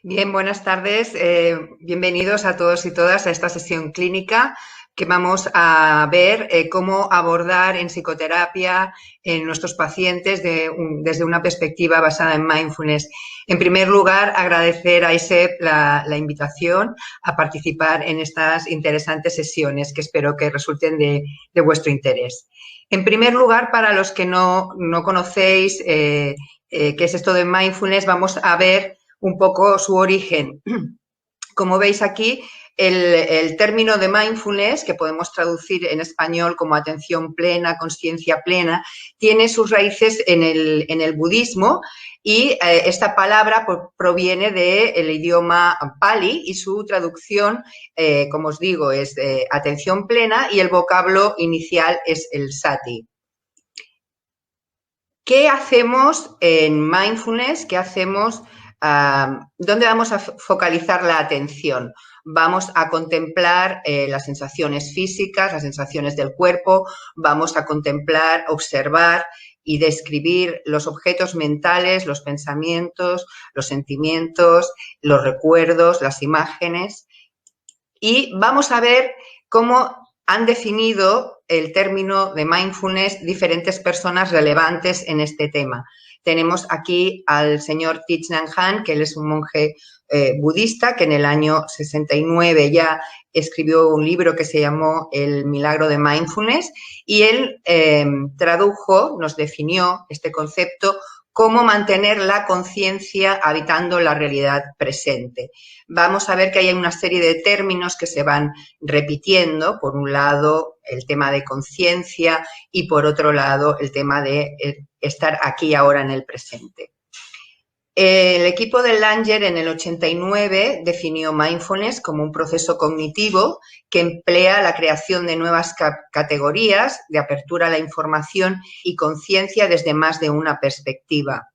Bien, buenas tardes. Bienvenidos a todos y todas a esta sesión clínica que vamos a ver cómo abordar en psicoterapia en nuestros pacientes desde una perspectiva basada en mindfulness. En primer lugar, agradecer a ISEP la invitación a participar en estas interesantes sesiones que espero que resulten de vuestro interés. En primer lugar, para los que no conocéis qué es esto de mindfulness, vamos a ver un poco su origen. Como veis aquí, el término de mindfulness, que podemos traducir en español como atención plena, consciencia plena, tiene sus raíces en el budismo y esta palabra proviene del idioma pali y su traducción, como os digo, es atención plena y el vocablo inicial es el sati. ¿Qué hacemos en mindfulness? ¿Qué hacemos? ¿Dónde vamos a focalizar la atención? Vamos a contemplar las sensaciones físicas, las sensaciones del cuerpo, vamos a contemplar, observar y describir los objetos mentales, los pensamientos, los sentimientos, los recuerdos, las imágenes. Y vamos a ver cómo han definido el término de mindfulness diferentes personas relevantes en este tema. Tenemos aquí al señor Thich Nhat Hanh, que él es un monje budista, que en el año 69 ya escribió un libro que se llamó El milagro de mindfulness y él tradujo, nos definió este concepto, cómo mantener la conciencia habitando la realidad presente. Vamos a ver que hay una serie de términos que se van repitiendo. Por un lado, el tema de conciencia y por otro lado, el tema de estar aquí y ahora en el presente. El equipo de Langer en el 89 definió mindfulness como un proceso cognitivo que emplea la creación de nuevas categorías de apertura a la información y conciencia desde más de una perspectiva.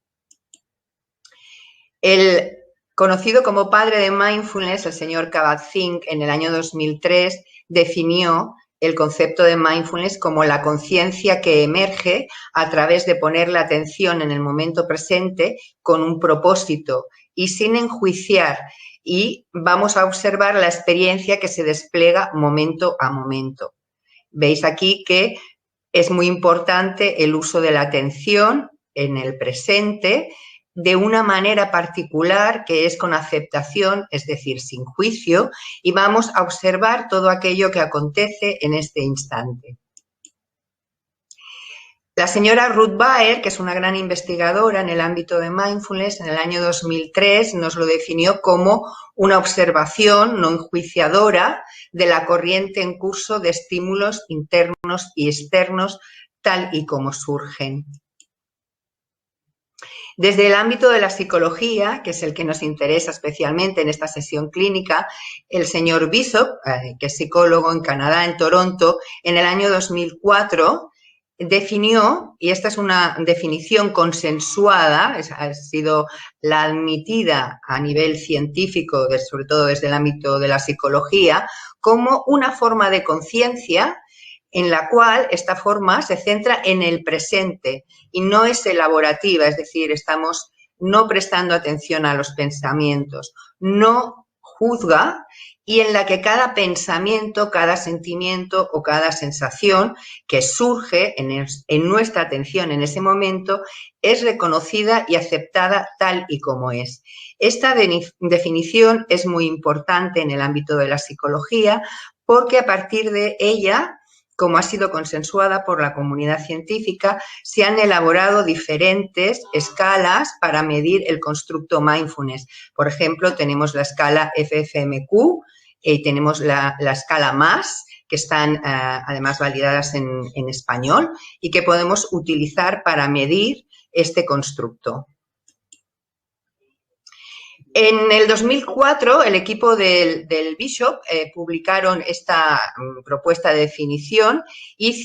El conocido como padre de mindfulness, el señor Kabat-Zinn, en el año 2003 definió el concepto de mindfulness como la conciencia que emerge a través de poner la atención en el momento presente con un propósito y sin enjuiciar, y vamos a observar la experiencia que se despliega momento a momento. Veis aquí que es muy importante el uso de la atención en el presente de una manera particular, que es con aceptación, es decir, sin juicio, y vamos a observar todo aquello que acontece en este instante. La señora Ruth Baer, que es una gran investigadora en el ámbito de mindfulness, en el año 2003 nos lo definió como una observación no enjuiciadora de la corriente en curso de estímulos internos y externos tal y como surgen. Desde el ámbito de la psicología, que es el que nos interesa especialmente en esta sesión clínica, el señor Bishop, que es psicólogo en Canadá, en Toronto, en el año 2004 definió, y esta es una definición consensuada, ha sido la admitida a nivel científico, sobre todo desde el ámbito de la psicología, como una forma de conciencia en la cual esta forma se centra en el presente y no es elaborativa, es decir, estamos no prestando atención a los pensamientos, no juzga, y en la que cada pensamiento, cada sentimiento o cada sensación que surge en nuestra atención en ese momento es reconocida y aceptada tal y como es. Esta definición es muy importante en el ámbito de la psicología porque a partir de ella, como ha sido consensuada por la comunidad científica, se han elaborado diferentes escalas para medir el constructo mindfulness. Por ejemplo, tenemos la escala FFMQ y tenemos la escala MAS, que están además validadas en español y que podemos utilizar para medir este constructo. En el 2004, el equipo del Bishop publicaron esta propuesta de definición y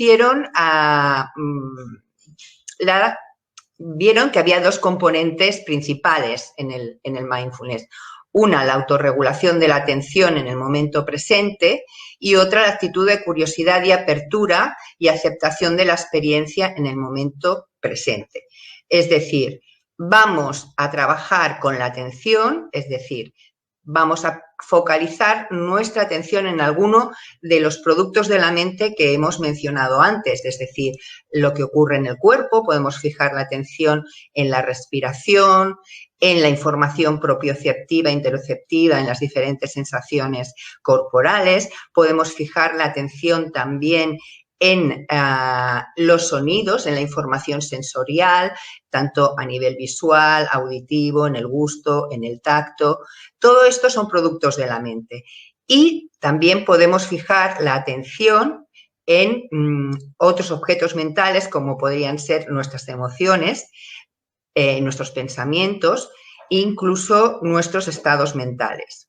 vieron que había dos componentes principales en el mindfulness. Una, la autorregulación de la atención en el momento presente, y otra, la actitud de curiosidad y apertura y aceptación de la experiencia en el momento presente. Es decir, vamos a trabajar con la atención, es decir, vamos a focalizar nuestra atención en alguno de los productos de la mente que hemos mencionado antes, es decir, lo que ocurre en el cuerpo, podemos fijar la atención en la respiración, en la información propioceptiva, interoceptiva, en las diferentes sensaciones corporales, podemos fijar la atención también en los sonidos, en la información sensorial, tanto a nivel visual, auditivo, en el gusto, en el tacto. Todo esto son productos de la mente. Y también podemos fijar la atención en otros objetos mentales, como podrían ser nuestras emociones, nuestros pensamientos, incluso nuestros estados mentales.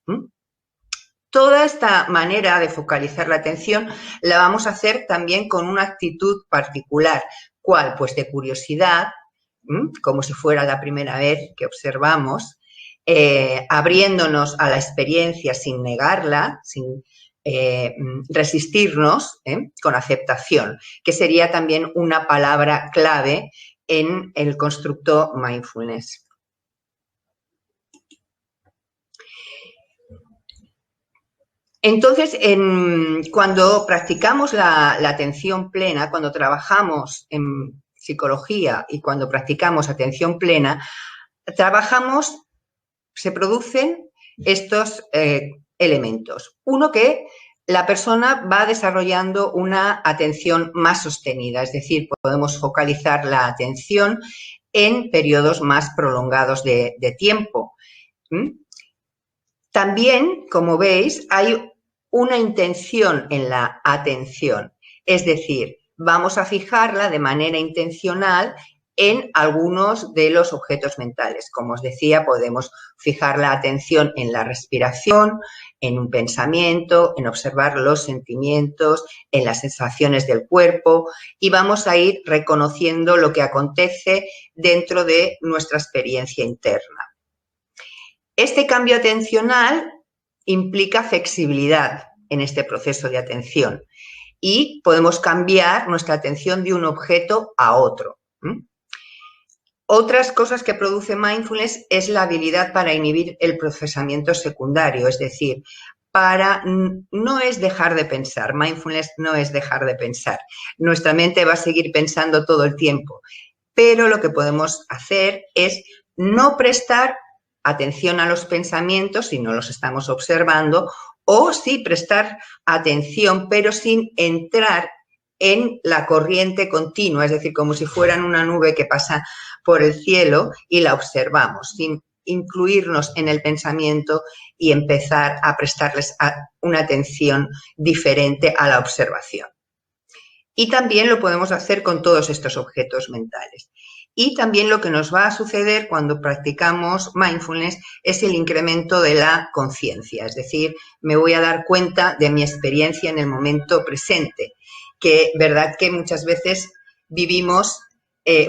Toda esta manera de focalizar la atención la vamos a hacer también con una actitud particular. ¿Cuál? Pues de curiosidad, como si fuera la primera vez que observamos, abriéndonos a la experiencia sin negarla, sin resistirnos, con aceptación, que sería también una palabra clave en el constructo mindfulness. Entonces, cuando practicamos la atención plena, cuando trabajamos en psicología y cuando practicamos atención plena, se producen estos elementos. Uno, que la persona va desarrollando una atención más sostenida, es decir, podemos focalizar la atención en periodos más prolongados de tiempo. También, como veis, hay una intención en la atención, es decir, vamos a fijarla de manera intencional en algunos de los objetos mentales. Como os decía, podemos fijar la atención en la respiración, en un pensamiento, en observar los sentimientos, en las sensaciones del cuerpo, y vamos a ir reconociendo lo que acontece dentro de nuestra experiencia interna. Este cambio atencional implica flexibilidad en este proceso de atención y podemos cambiar nuestra atención de un objeto a otro. Otras cosas que produce mindfulness es la habilidad para inhibir el procesamiento secundario, es decir, no es dejar de pensar, mindfulness no es dejar de pensar. Nuestra mente va a seguir pensando todo el tiempo, pero lo que podemos hacer es no prestar atención a los pensamientos si no los estamos observando, o sí prestar atención, pero sin entrar en la corriente continua, es decir, como si fueran una nube que pasa por el cielo y la observamos, sin incluirnos en el pensamiento y empezar a prestarles una atención diferente a la observación. Y también lo podemos hacer con todos estos objetos mentales. Y también lo que nos va a suceder cuando practicamos mindfulness es el incremento de la conciencia, es decir, me voy a dar cuenta de mi experiencia en el momento presente, que verdad que muchas veces vivimos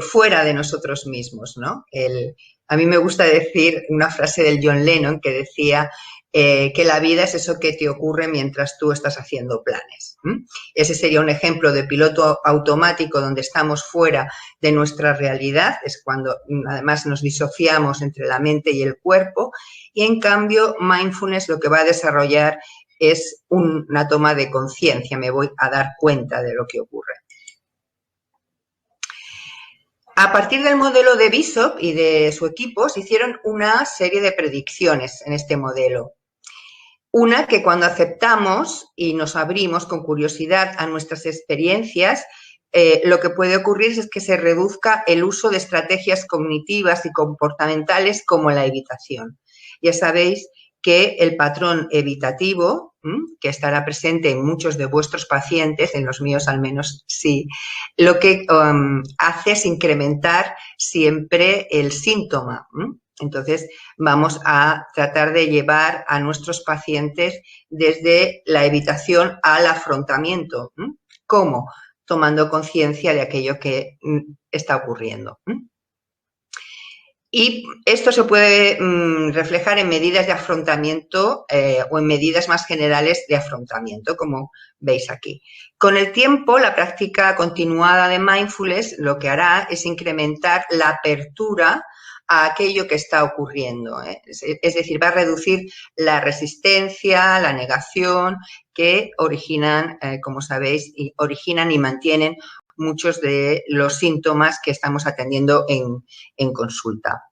fuera de nosotros mismos, ¿no? A mí me gusta decir una frase del John Lennon que decía que la vida es eso que te ocurre mientras tú estás haciendo planes. Ese sería un ejemplo de piloto automático donde estamos fuera de nuestra realidad, es cuando además nos disociamos entre la mente y el cuerpo, y en cambio mindfulness lo que va a desarrollar es una toma de conciencia, me voy a dar cuenta de lo que ocurre. A partir del modelo de Bishop y de su equipo se hicieron una serie de predicciones en este modelo. Una, que cuando aceptamos y nos abrimos con curiosidad a nuestras experiencias, lo que puede ocurrir es que se reduzca el uso de estrategias cognitivas y comportamentales como la evitación. Ya sabéis que el patrón evitativo, que estará presente en muchos de vuestros pacientes, en los míos al menos sí, lo que hace es incrementar siempre el síntoma. Entonces, vamos a tratar de llevar a nuestros pacientes desde la evitación al afrontamiento. ¿Cómo? Tomando conciencia de aquello que está ocurriendo. Y esto se puede reflejar en medidas de afrontamiento o en medidas más generales de afrontamiento, como veis aquí. Con el tiempo, la práctica continuada de mindfulness lo que hará es incrementar la apertura a aquello que está ocurriendo, ¿eh? Es decir, va a reducir la resistencia, la negación que originan, como sabéis, originan y mantienen muchos de los síntomas que estamos atendiendo en consulta.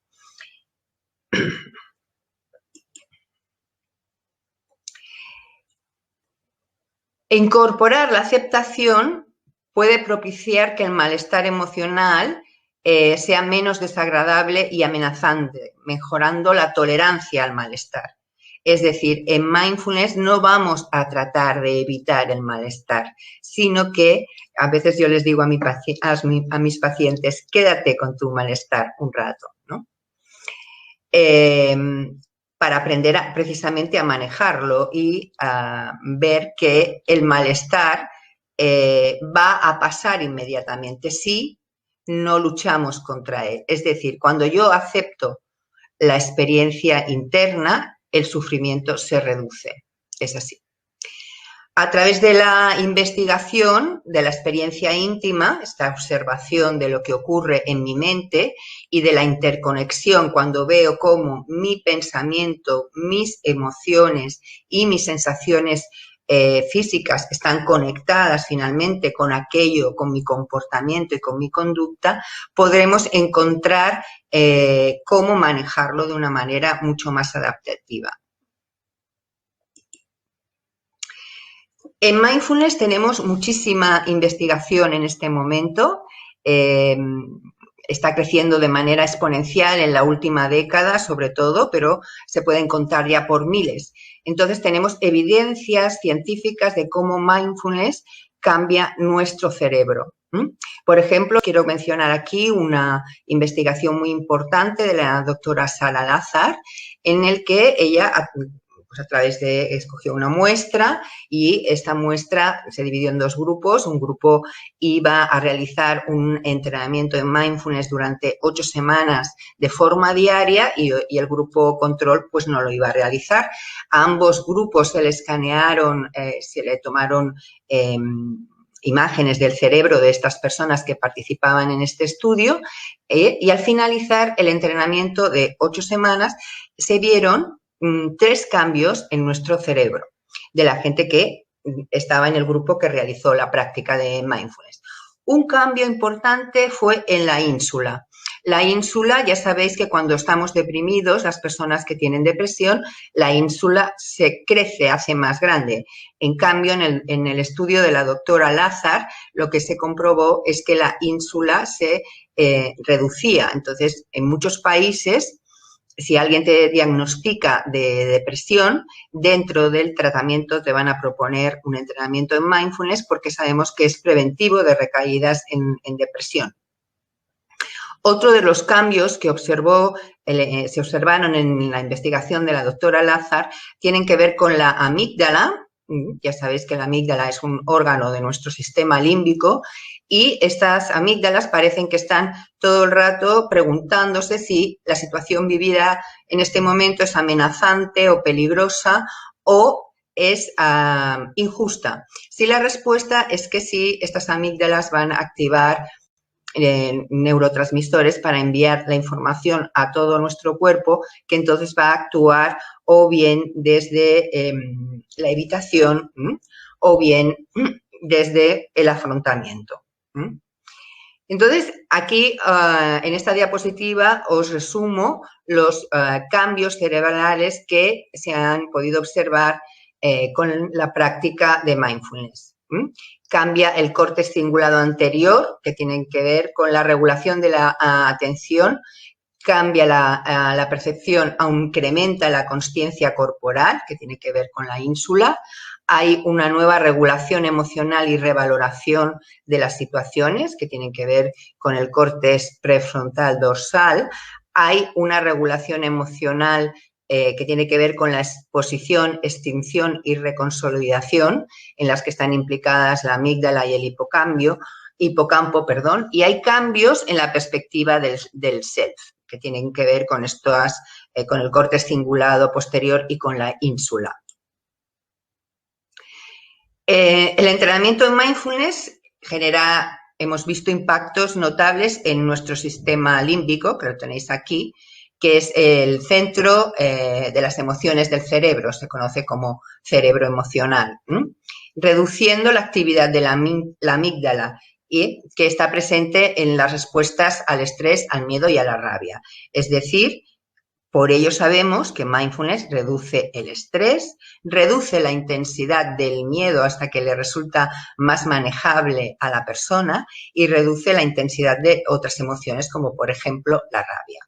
Incorporar la aceptación puede propiciar que el malestar emocional sea menos desagradable y amenazante, mejorando la tolerancia al malestar. Es decir, en mindfulness no vamos a tratar de evitar el malestar, sino que a veces yo les digo a mis pacientes, quédate con tu malestar un rato, ¿no? Para aprender precisamente a manejarlo y a ver que el malestar va a pasar inmediatamente si no luchamos contra él. Es decir, cuando yo acepto la experiencia interna, el sufrimiento se reduce. Es así. A través de la investigación, de la experiencia íntima, esta observación de lo que ocurre en mi mente y de la interconexión cuando veo cómo mi pensamiento, mis emociones y mis sensaciones físicas están conectadas finalmente con aquello, con mi comportamiento y con mi conducta, podremos encontrar cómo manejarlo de una manera mucho más adaptativa. En mindfulness tenemos muchísima investigación en este momento. Está creciendo de manera exponencial en la última década, sobre todo, pero se pueden contar ya por miles. Entonces, tenemos evidencias científicas de cómo mindfulness cambia nuestro cerebro. Por ejemplo, quiero mencionar aquí una investigación muy importante de la doctora Sara Lazar, en el que ella, pues a través de, escogió una muestra y esta muestra se dividió en dos grupos. Un grupo iba a realizar un entrenamiento en mindfulness durante 8 semanas de forma diaria y el grupo control pues no lo iba a realizar. A ambos grupos se le escanearon, se le tomaron imágenes del cerebro de estas personas que participaban en este estudio y al finalizar el entrenamiento de 8 semanas se vieron 3 cambios en nuestro cerebro de la gente que estaba en el grupo que realizó la práctica de mindfulness. Un cambio importante fue en la ínsula. La ínsula, ya sabéis que cuando estamos deprimidos, las personas que tienen depresión, la ínsula se crece, hace más grande. En cambio, en el estudio de la doctora Lazar, lo que se comprobó es que la ínsula se reducía. Entonces, en muchos países, si alguien te diagnostica de depresión, dentro del tratamiento te van a proponer un entrenamiento en mindfulness porque sabemos que es preventivo de recaídas en depresión. Otro de los cambios que se observaron en la investigación de la doctora Lazar tienen que ver con la amígdala. Ya sabéis que la amígdala es un órgano de nuestro sistema límbico y estas amígdalas parecen que están todo el rato preguntándose si la situación vivida en este momento es amenazante o peligrosa o es injusta. Si la respuesta es que sí, estas amígdalas van a activar neurotransmisores para enviar la información a todo nuestro cuerpo, que entonces va a actuar o bien desde la evitación o bien desde el afrontamiento. Entonces, aquí en esta diapositiva os resumo los cambios cerebrales que se han podido observar con la práctica de mindfulness. Cambia el córtex cingulado anterior, que tiene que ver con la regulación de la atención, cambia la percepción, incrementa la consciencia corporal, que tiene que ver con la ínsula. Hay una nueva regulación emocional y revaloración de las situaciones, que tienen que ver con el córtex prefrontal dorsal. Hay una regulación emocional que tiene que ver con la exposición, extinción y reconsolidación, en las que están implicadas la amígdala y el hipocampo, y hay cambios en la perspectiva del self, que tienen que ver con con el córtex cingulado posterior y con la ínsula. El entrenamiento en mindfulness genera hemos visto impactos notables en nuestro sistema límbico, que lo tenéis aquí, que es el centro de las emociones del cerebro, se conoce como cerebro emocional, reduciendo la actividad de la amígdala, y que está presente en las respuestas al estrés, al miedo y a la rabia. Es decir, por ello sabemos que mindfulness reduce el estrés, reduce la intensidad del miedo hasta que le resulta más manejable a la persona y reduce la intensidad de otras emociones como por ejemplo la rabia.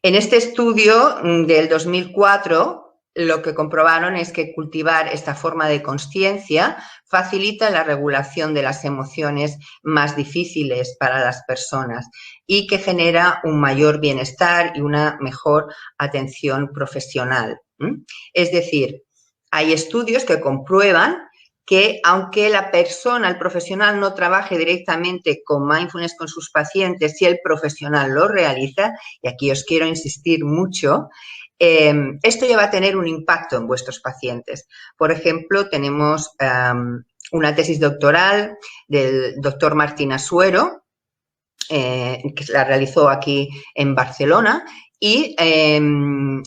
En este estudio del 2004 lo que comprobaron es que cultivar esta forma de consciencia facilita la regulación de las emociones más difíciles para las personas y que genera un mayor bienestar y una mejor atención profesional. Es decir, hay estudios que comprueban que aunque la persona, el profesional, no trabaje directamente con mindfulness con sus pacientes, si el profesional lo realiza, y aquí os quiero insistir mucho, esto ya va a tener un impacto en vuestros pacientes. Por ejemplo, tenemos una tesis doctoral del doctor Martín Asuero, que la realizó aquí en Barcelona, y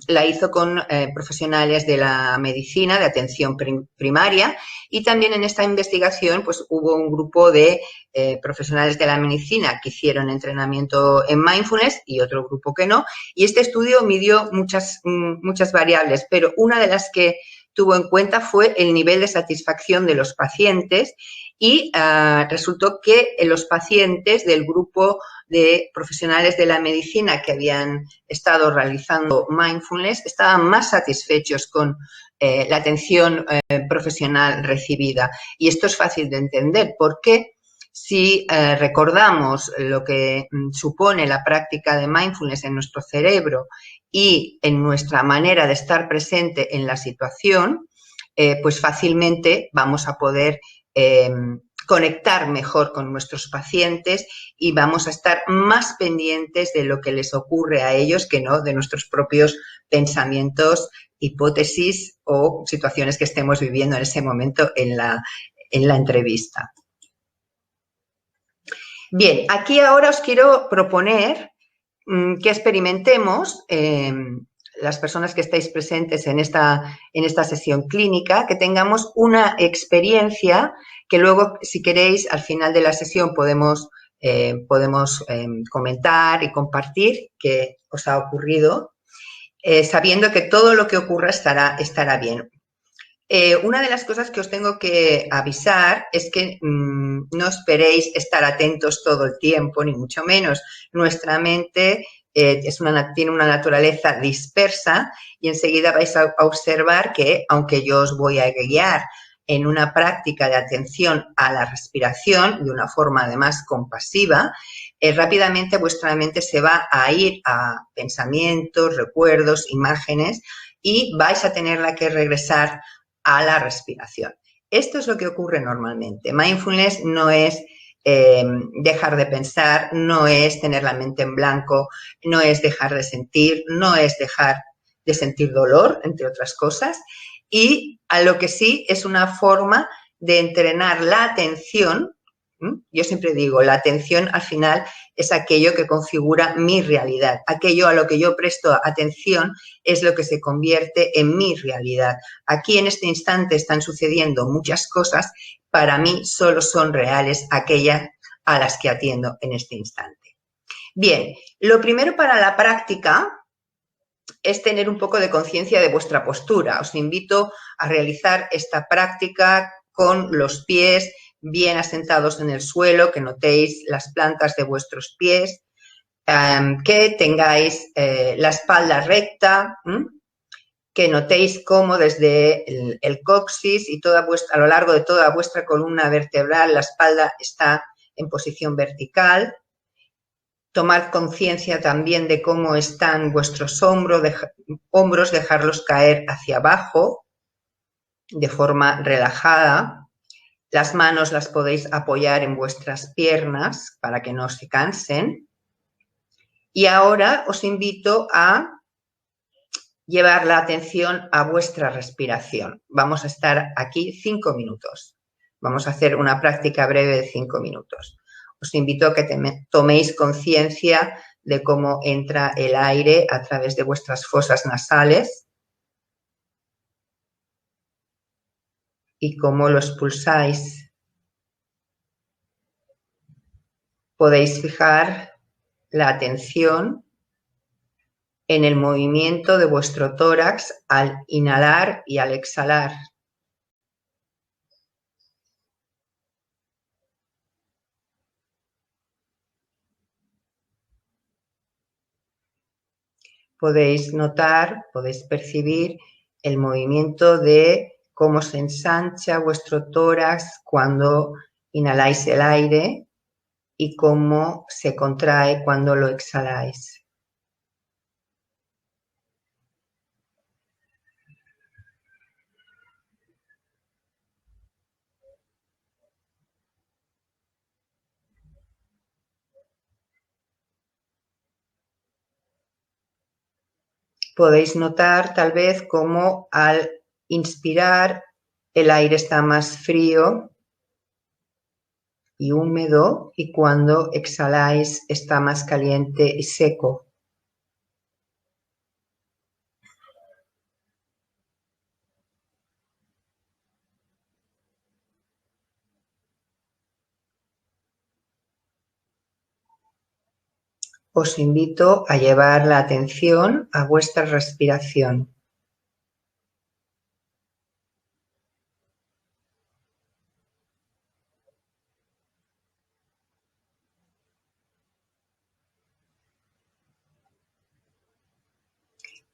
la hizo con profesionales de la medicina, de atención primaria, y también en esta investigación pues hubo un grupo de profesionales de la medicina que hicieron entrenamiento en mindfulness y otro grupo que no, y este estudio midió muchas variables, pero una de las que tuvo en cuenta fue el nivel de satisfacción de los pacientes y resultó que los pacientes del grupo de profesionales de la medicina que habían estado realizando mindfulness estaban más satisfechos con la atención profesional recibida. Y esto es fácil de entender porque si recordamos lo que supone la práctica de mindfulness en nuestro cerebro y en nuestra manera de estar presente en la situación, pues fácilmente vamos a poder conectar mejor con nuestros pacientes y vamos a estar más pendientes de lo que les ocurre a ellos que no de nuestros propios pensamientos, hipótesis o situaciones que estemos viviendo en ese momento en la entrevista. Bien, aquí ahora os quiero proponer que experimentemos las personas que estáis presentes en esta sesión clínica, que tengamos una experiencia que luego, si queréis, al final de la sesión podemos comentar y compartir qué os ha ocurrido, sabiendo que todo lo que ocurra estará bien. Una de las cosas que os tengo que avisar es que no esperéis estar atentos todo el tiempo, ni mucho menos. Nuestra mente tiene una naturaleza dispersa y enseguida vais a observar que, aunque yo os voy a guiar en una práctica de atención a la respiración de una forma además compasiva, rápidamente vuestra mente se va a ir a pensamientos, recuerdos, imágenes y vais a tenerla que regresar a la respiración. Esto es lo que ocurre normalmente. Mindfulness no es dejar de pensar, no es tener la mente en blanco, no es dejar de sentir, no es dejar de sentir dolor, entre otras cosas, y a lo que sí es una forma de entrenar la atención. Yo siempre digo, la atención al final es aquello que configura mi realidad. Aquello a lo que yo presto atención es lo que se convierte en mi realidad. Aquí en este instante están sucediendo muchas cosas, para mí solo son reales aquellas a las que atiendo en este instante. Bien, lo primero para la práctica es tener un poco de conciencia de vuestra postura. Os invito a realizar esta práctica con los pies bien asentados en el suelo, que notéis las plantas de vuestros pies, que tengáis la espalda recta, que notéis cómo desde el coxis y a lo largo de toda vuestra columna vertebral la espalda está en posición vertical. Tomad conciencia también de cómo están vuestros hombros, dejarlos caer hacia abajo de forma relajada. Las manos las podéis apoyar en vuestras piernas para que no se cansen. Y ahora os invito a llevar la atención a vuestra respiración. Vamos a estar aquí 5 minutos. Vamos a hacer una práctica breve de 5 minutos. Os invito a que toméis conciencia de cómo entra el aire a través de vuestras fosas nasales y cómo lo expulsáis. Podéis fijar la atención en el movimiento de vuestro tórax al inhalar y al exhalar. Podéis notar, podéis percibir el movimiento de cómo se ensancha vuestro tórax cuando inhaláis el aire y cómo se contrae cuando lo exhaláis. Podéis notar tal vez cómo al inspirar el aire está más frío y húmedo y cuando exhaláis está más caliente y seco. Os invito a llevar la atención a vuestra respiración.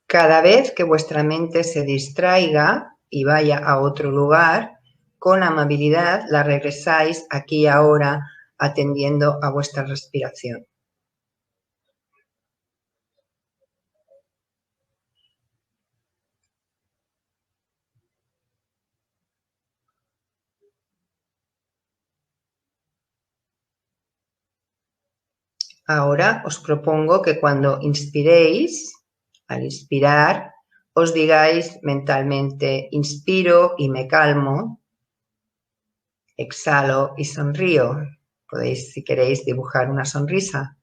Cada vez que vuestra mente se distraiga y vaya a otro lugar, con amabilidad la regresáis aquí y ahora atendiendo a vuestra respiración. Ahora os propongo que cuando inspiréis, al inspirar, os digáis mentalmente, inspiro y me calmo, exhalo y sonrío. Podéis, si queréis, dibujar una sonrisa.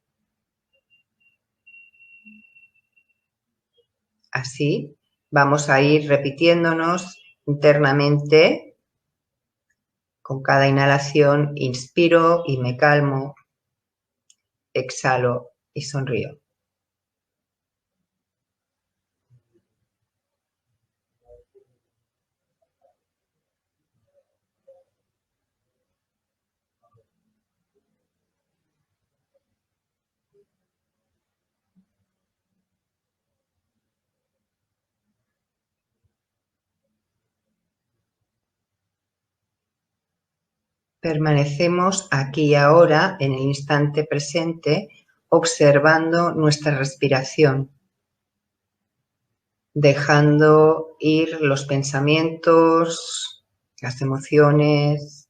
Así vamos a ir repitiéndonos internamente con cada inhalación, inspiro y me calmo, exhalo y sonrío. Permanecemos aquí y ahora, en el instante presente, observando nuestra respiración, dejando ir los pensamientos, las emociones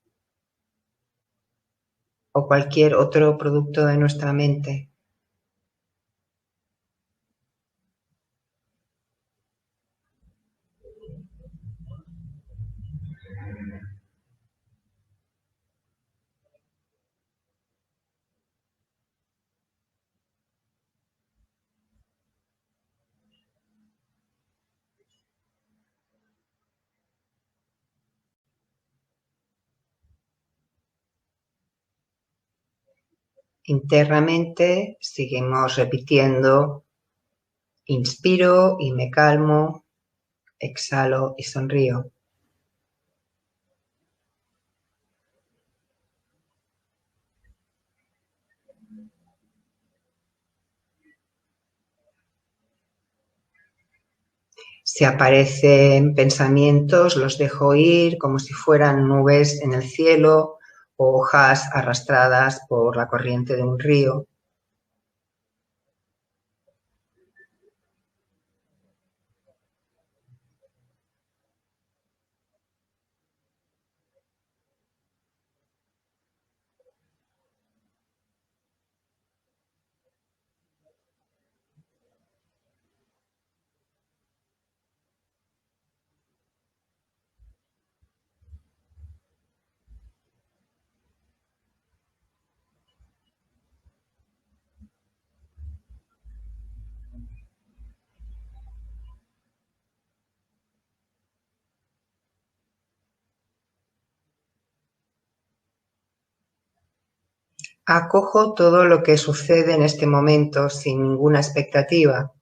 o cualquier otro producto de nuestra mente. Internamente seguimos repitiendo, inspiro y me calmo, exhalo y sonrío. Si aparecen pensamientos, los dejo ir como si fueran nubes en el cielo o hojas arrastradas por la corriente de un río. Acojo todo lo que sucede en este momento sin ninguna expectativa,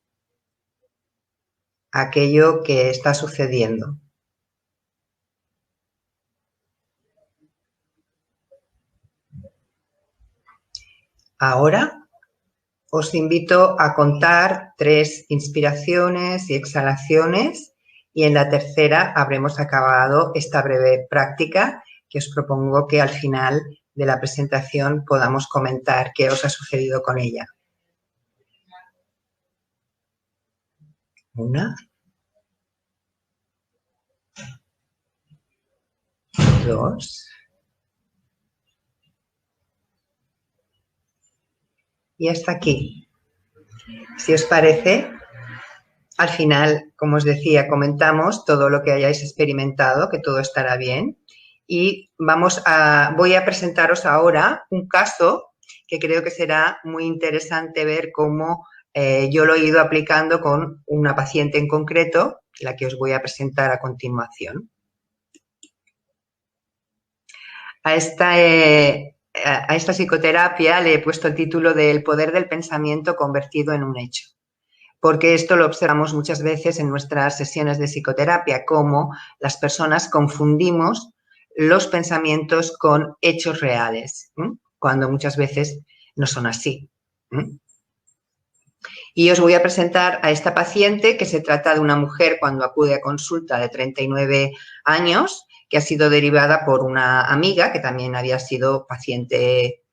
aquello que está sucediendo. Ahora os invito a contar 3 inspiraciones y exhalaciones y en la tercera habremos acabado esta breve práctica que os propongo que al final de la presentación podamos comentar qué os ha sucedido con ella. 1, 2 y hasta aquí. Si os parece, al final, como os decía, comentamos todo lo que hayáis experimentado, que todo estará bien. Y voy a presentaros ahora un caso que creo que será muy interesante ver cómo yo lo he ido aplicando con una paciente en concreto, la que os voy a presentar a continuación. A esta psicoterapia le he puesto el título de El poder del pensamiento convertido en un hecho, porque esto lo observamos muchas veces en nuestras sesiones de psicoterapia, cómo las personas confundimos los pensamientos con hechos reales, cuando muchas veces no son así. Y os voy a presentar a esta paciente, que se trata de una mujer cuando acude a consulta de 39 años, que ha sido derivada por una amiga que también había sido paciente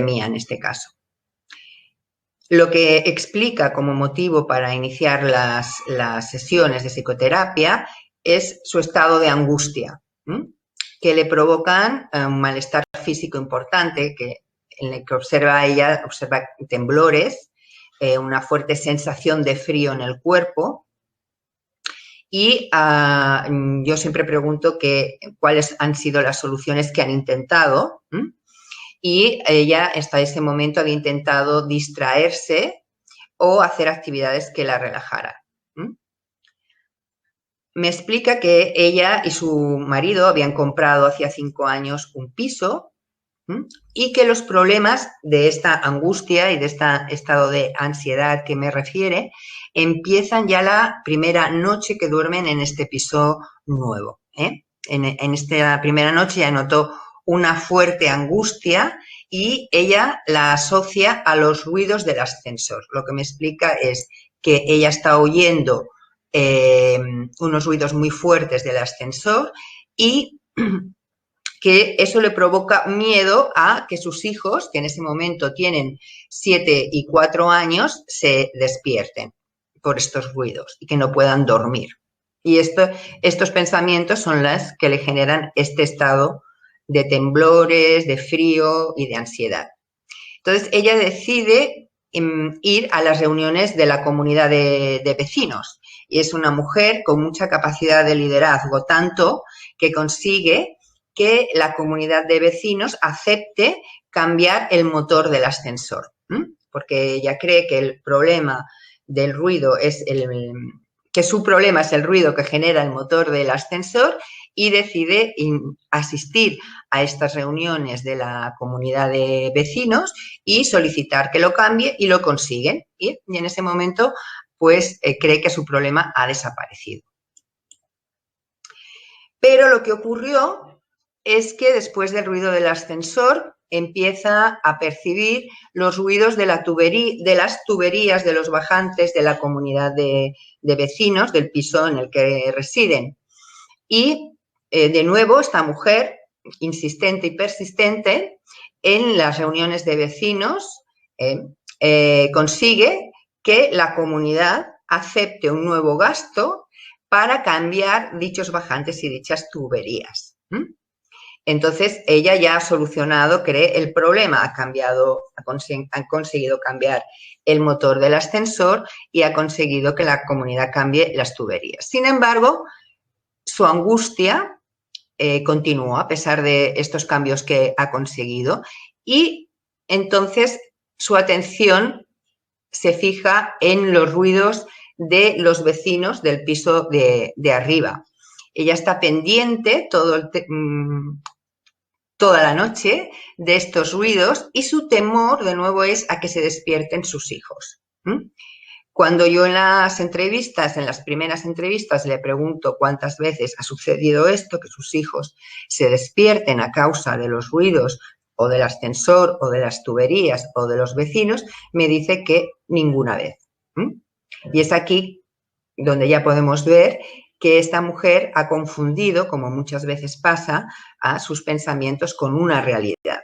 mía en este caso. Lo que explica como motivo para iniciar las sesiones de psicoterapia es su estado de angustia, que le provocan un malestar físico importante, en el que observa temblores, una fuerte sensación de frío en el cuerpo. Y yo siempre pregunto cuáles han sido las soluciones que han intentado. Y ella hasta ese momento había intentado distraerse o hacer actividades que la relajaran. Me explica que ella y su marido habían comprado hacía 5 años un piso y que los problemas de esta angustia y de este estado de ansiedad que me refiere empiezan ya la primera noche que duermen en este piso nuevo. En esta primera noche ya notó una fuerte angustia y ella la asocia a los ruidos del ascensor. Lo que me explica es que ella está oyendo unos ruidos muy fuertes del ascensor y que eso le provoca miedo a que sus hijos, que en ese momento tienen 7 y 4 años, se despierten por estos ruidos y que no puedan dormir. Y estos pensamientos son los que le generan este estado de temblores, de frío y de ansiedad. Entonces, ella decide ir a las reuniones de la comunidad de vecinos. Y es una mujer con mucha capacidad de liderazgo, tanto que consigue que la comunidad de vecinos acepte cambiar el motor del ascensor, porque ella cree que el problema del ruido que su problema es el ruido que genera el motor del ascensor y decide asistir a estas reuniones de la comunidad de vecinos y solicitar que lo cambie y lo consiguen. Y en ese momento, pues, cree que su problema ha desaparecido. Pero lo que ocurrió es que después del ruido del ascensor empieza a percibir los ruidos de las tuberías de los bajantes de la comunidad de vecinos del piso en el que residen. Y de nuevo esta mujer, insistente y persistente, en las reuniones de vecinos consigue que la comunidad acepte un nuevo gasto para cambiar dichos bajantes y dichas tuberías. Entonces, ella ya ha solucionado, cree, el problema, ha conseguido cambiar el motor del ascensor y ha conseguido que la comunidad cambie las tuberías. Sin embargo, su angustia continúa a pesar de estos cambios que ha conseguido y entonces su atención se fija en los ruidos de los vecinos del piso de arriba. Ella está pendiente toda la noche de estos ruidos y su temor, de nuevo, es a que se despierten sus hijos. Cuando yo en las primeras entrevistas, le pregunto cuántas veces ha sucedido esto, que sus hijos se despierten a causa de los ruidos o del ascensor o de las tuberías o de los vecinos, me dice que ninguna vez. Y es aquí donde ya podemos ver que esta mujer ha confundido, como muchas veces pasa, a sus pensamientos con una realidad.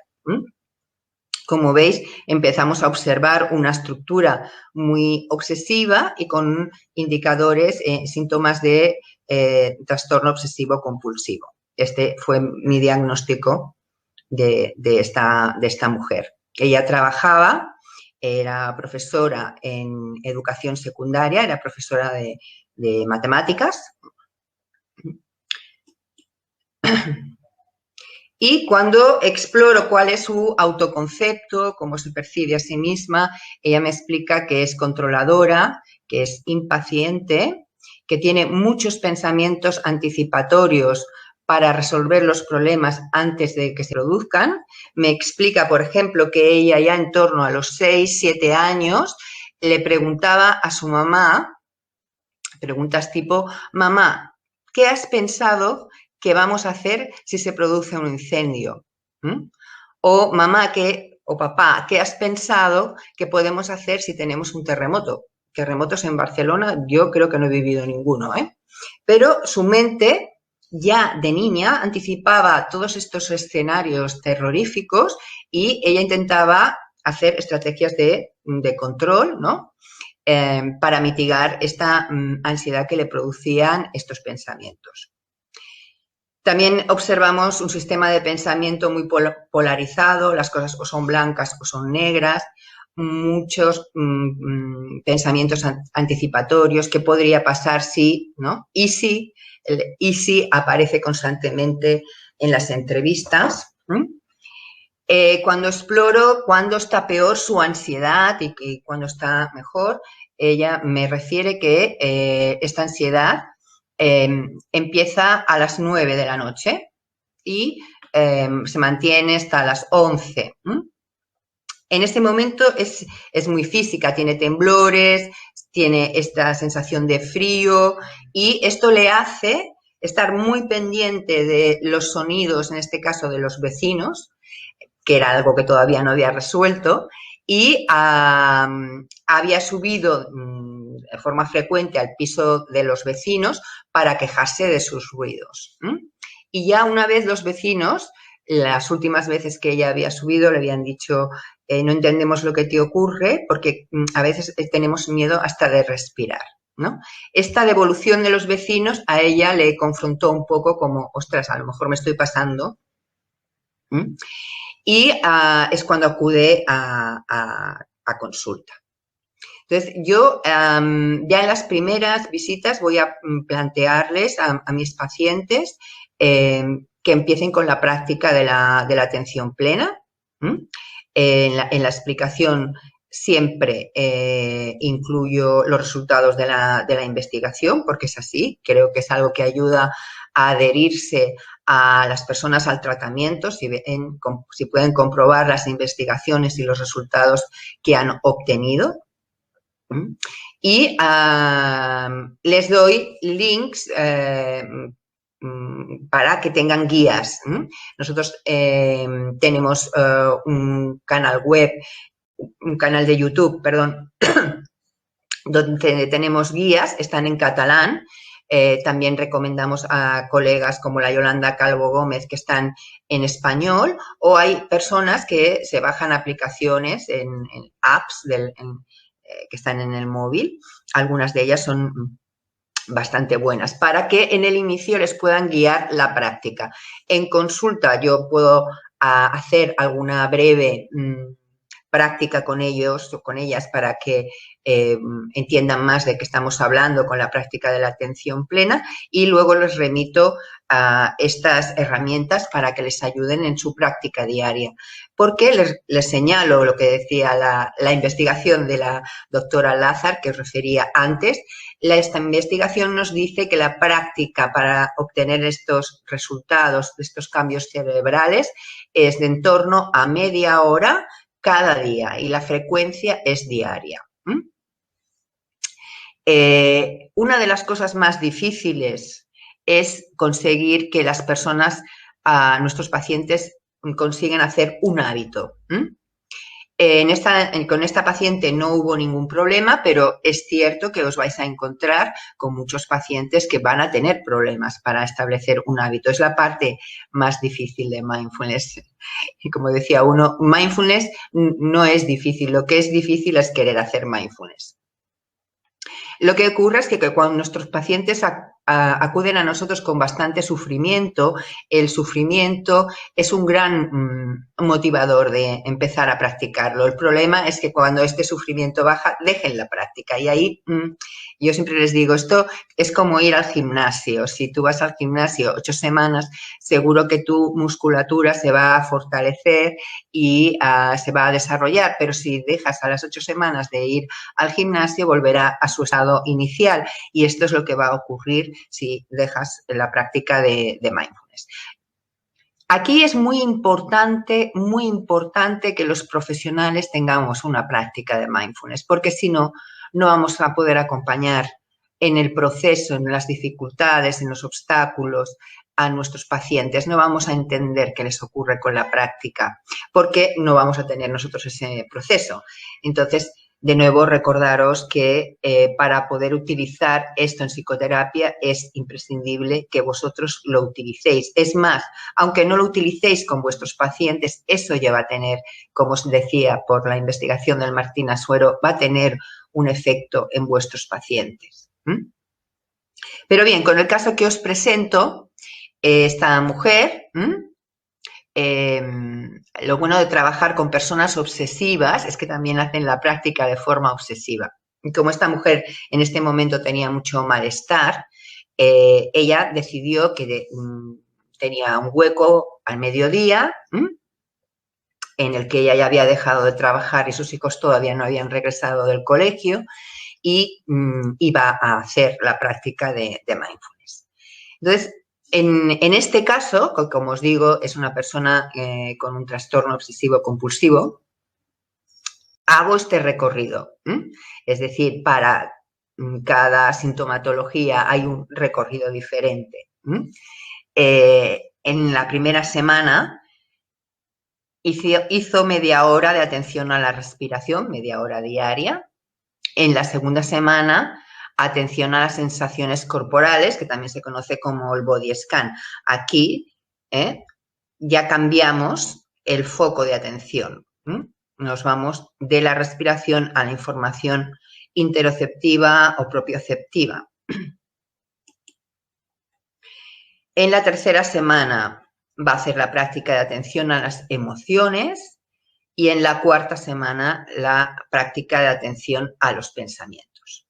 Como veis, empezamos a observar una estructura muy obsesiva y con indicadores, síntomas de trastorno obsesivo compulsivo. Este fue mi diagnóstico de esta mujer. Ella trabajaba, era profesora en educación secundaria, era profesora de matemáticas. Y cuando exploro cuál es su autoconcepto, cómo se percibe a sí misma, ella me explica que es controladora, que es impaciente, que tiene muchos pensamientos anticipatorios para resolver los problemas antes de que se produzcan. Me explica, por ejemplo, que ella ya en torno a los 6, 7 años le preguntaba a su mamá, preguntas tipo, mamá, ¿qué has pensado que vamos a hacer si se produce un incendio? O mamá, o papá, ¿qué has pensado que podemos hacer si tenemos un terremoto? Terremotos en Barcelona, yo creo que no he vivido ninguno, Pero su mente ya de niña anticipaba todos estos escenarios terroríficos y ella intentaba hacer estrategias de control, ¿no? Para mitigar esta ansiedad que le producían estos pensamientos. También observamos un sistema de pensamiento muy polarizado, las cosas o son blancas o son negras, muchos pensamientos anticipatorios, qué podría pasar si, ¿no? Y si, el y si aparece constantemente en las entrevistas. Cuando exploro cuándo está peor su ansiedad y cuándo está mejor, ella me refiere que esta ansiedad empieza a las 9 de la noche y se mantiene hasta las 11. En este momento es muy física, tiene temblores, tiene esta sensación de frío y esto le hace estar muy pendiente de los sonidos, en este caso de los vecinos, que era algo que todavía no había resuelto, y había subido de forma frecuente al piso de los vecinos para quejarse de sus ruidos. Y ya una vez los vecinos, las últimas veces que ella había subido, le habían dicho, no entendemos lo que te ocurre, porque a veces tenemos miedo hasta de respirar, ¿no? Esta devolución de los vecinos a ella le confrontó un poco como, ostras, a lo mejor me estoy pasando. Y es cuando acude a consulta. Entonces, yo ya en las primeras visitas voy a plantearles a mis pacientes que empiecen con la práctica de la atención plena. En la explicación siempre incluyo los resultados de la investigación, porque es así, creo que es algo que ayuda a adherirse a las personas al tratamiento, si pueden comprobar las investigaciones y los resultados que han obtenido. Y les doy links para que tengan guías. Nosotros tenemos un canal web, un canal de YouTube, perdón, donde tenemos guías, están en catalán. También recomendamos a colegas como la Yolanda Calvo Gómez que están en español, o hay personas que se bajan aplicaciones en apps que están en el móvil. Algunas de ellas son bastante buenas para que en el inicio les puedan guiar la práctica. En consulta yo puedo hacer alguna breve práctica con ellos o con ellas para que entiendan más de qué estamos hablando con la práctica de la atención plena, y luego les remito a estas herramientas para que les ayuden en su práctica diaria. Porque les señalo lo que decía la investigación de la doctora Lázar, que os refería antes. Esta investigación nos dice que la práctica para obtener estos resultados, estos cambios cerebrales, es de en torno a media hora cada día, y la frecuencia es diaria. Una de las cosas más difíciles es conseguir que las personas, nuestros pacientes, consiguen hacer un hábito. Con esta paciente no hubo ningún problema, pero es cierto que os vais a encontrar con muchos pacientes que van a tener problemas para establecer un hábito. Es la parte más difícil de mindfulness. Y como decía uno, mindfulness no es difícil, lo que es difícil es querer hacer mindfulness. Lo que ocurre es que cuando nuestros pacientes acuden a nosotros con bastante sufrimiento, el sufrimiento es un gran motivador de empezar a practicarlo. El problema es que cuando este sufrimiento baja, dejen la práctica. Y ahí yo siempre les digo, esto es como ir al gimnasio. Si tú vas al gimnasio 8 semanas, seguro que tu musculatura se va a fortalecer y se va a desarrollar. Pero si dejas a las 8 semanas de ir al gimnasio, volverá a su estado inicial, y esto es lo que va a ocurrir si dejas la práctica de mindfulness. Aquí es muy importante que los profesionales tengamos una práctica de mindfulness, porque si no, no vamos a poder acompañar en el proceso, en las dificultades, en los obstáculos a nuestros pacientes. No vamos a entender qué les ocurre con la práctica, porque no vamos a tener nosotros ese proceso. Entonces, de nuevo, recordaros que para poder utilizar esto en psicoterapia es imprescindible que vosotros lo utilicéis. Es más, aunque no lo utilicéis con vuestros pacientes, eso ya va a tener, como os decía, por la investigación del Martín Asuero, va a tener un efecto en vuestros pacientes. Pero bien, con el caso que os presento, esta mujer... lo bueno de trabajar con personas obsesivas es que también hacen la práctica de forma obsesiva. Y como esta mujer en este momento tenía mucho malestar, ella decidió que tenía un hueco al mediodía en el que ella ya había dejado de trabajar y sus hijos todavía no habían regresado del colegio, y iba a hacer la práctica de mindfulness. Entonces, en este caso, como os digo, es una persona con un trastorno obsesivo compulsivo. Hago este recorrido, es decir, para cada sintomatología hay un recorrido diferente. En la primera semana hizo media hora de atención a la respiración, media hora diaria. En la segunda semana, atención a las sensaciones corporales, que también se conoce como el body scan. Aquí ya cambiamos el foco de atención. Nos vamos de la respiración a la información interoceptiva o propioceptiva. En la tercera semana va a hacer la práctica de atención a las emociones, y en la cuarta semana la práctica de atención a los pensamientos.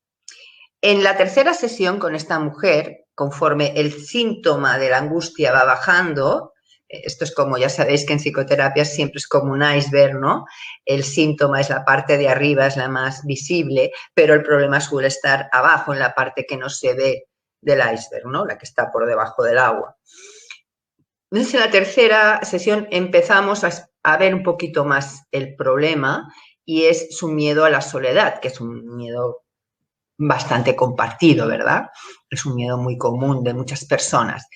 En la tercera sesión con esta mujer, conforme el síntoma de la angustia va bajando, esto es como, ya sabéis que en psicoterapia siempre es como un iceberg, ¿no? El síntoma es la parte de arriba, es la más visible, pero el problema suele estar abajo, en la parte que no se ve del iceberg, ¿no? La que está por debajo del agua. Entonces, en la tercera sesión empezamos a ver un poquito más el problema, y es su miedo a la soledad, que es un miedo bastante compartido, ¿verdad? Es un miedo muy común de muchas personas.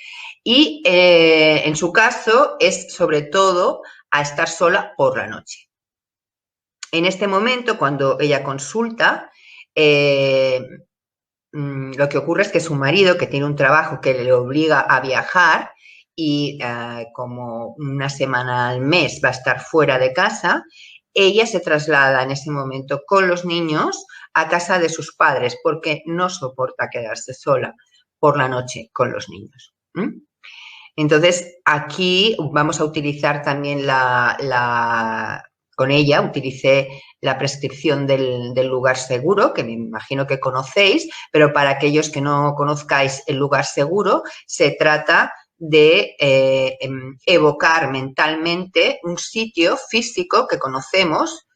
Y en su caso es sobre todo a estar sola por la noche. En este momento, cuando ella consulta, lo que ocurre es que su marido, que tiene un trabajo que le obliga a viajar, y como una semana al mes va a estar fuera de casa, ella se traslada en ese momento con los niños a casa de sus padres, porque no soporta quedarse sola por la noche con los niños. Entonces, aquí vamos a utilizar también la con ella utilicé la prescripción del lugar seguro, que me imagino que conocéis, pero para aquellos que no conozcáis el lugar seguro, se trata de evocar mentalmente un sitio físico que conocemos.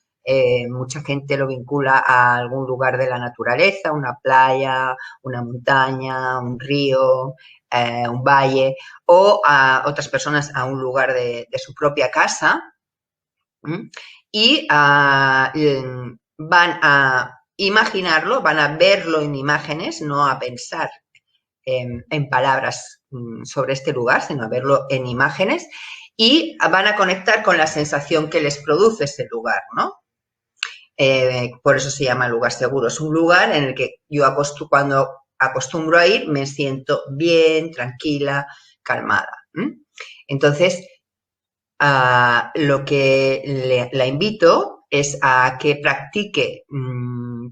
Mucha gente lo vincula a algún lugar de la naturaleza, una playa, una montaña, un río, un valle, o a otras personas a un lugar de su propia casa. Y van a imaginarlo, van a verlo en imágenes, no a pensar en palabras sobre este lugar, sino a verlo en imágenes, y van a conectar con la sensación que les produce ese lugar, ¿no? Por eso se llama lugar seguro. Es un lugar en el que yo cuando acostumbro a ir me siento bien, tranquila, calmada. Entonces, lo que la invito es a que practique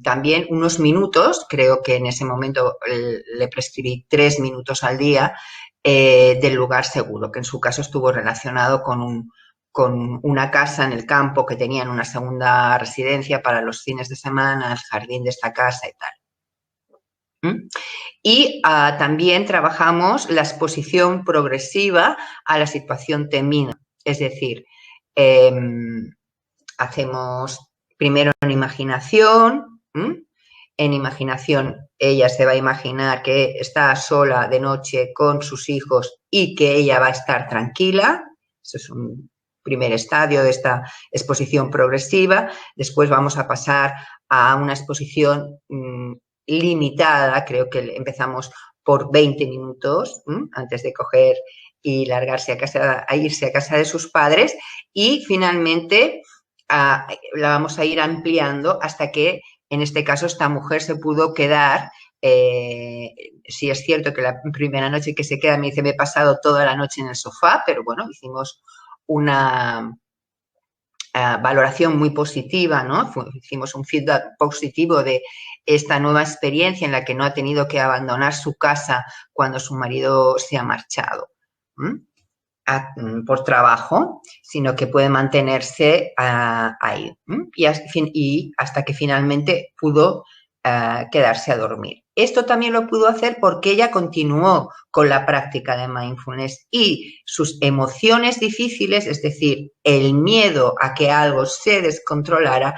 también unos minutos, creo que en ese momento le prescribí 3 minutos al día, del lugar seguro, que en su caso estuvo relacionado con una casa en el campo que tenían una segunda residencia para los fines de semana, el jardín de esta casa y tal. Y también trabajamos la exposición progresiva a la situación temida. Es decir, hacemos primero en imaginación. En imaginación ella se va a imaginar que está sola de noche con sus hijos y que ella va a estar tranquila. Eso es un primer estadio de esta exposición progresiva. Después vamos a pasar a una exposición limitada. Creo que empezamos por 20 minutos antes de coger y largarse a irse a casa de sus padres, y finalmente la vamos a ir ampliando hasta que, en este caso, esta mujer se pudo quedar. Sí es cierto que la primera noche que se queda me dice, me he pasado toda la noche en el sofá, pero bueno, hicimos una valoración muy positiva, ¿no? Hicimos un feedback positivo de esta nueva experiencia en la que no ha tenido que abandonar su casa cuando su marido se ha marchado por trabajo, sino que puede mantenerse ahí y hasta que finalmente pudo quedarse a dormir. Esto también lo pudo hacer porque ella continuó con la práctica de mindfulness y sus emociones difíciles, es decir, el miedo a que algo se descontrolara,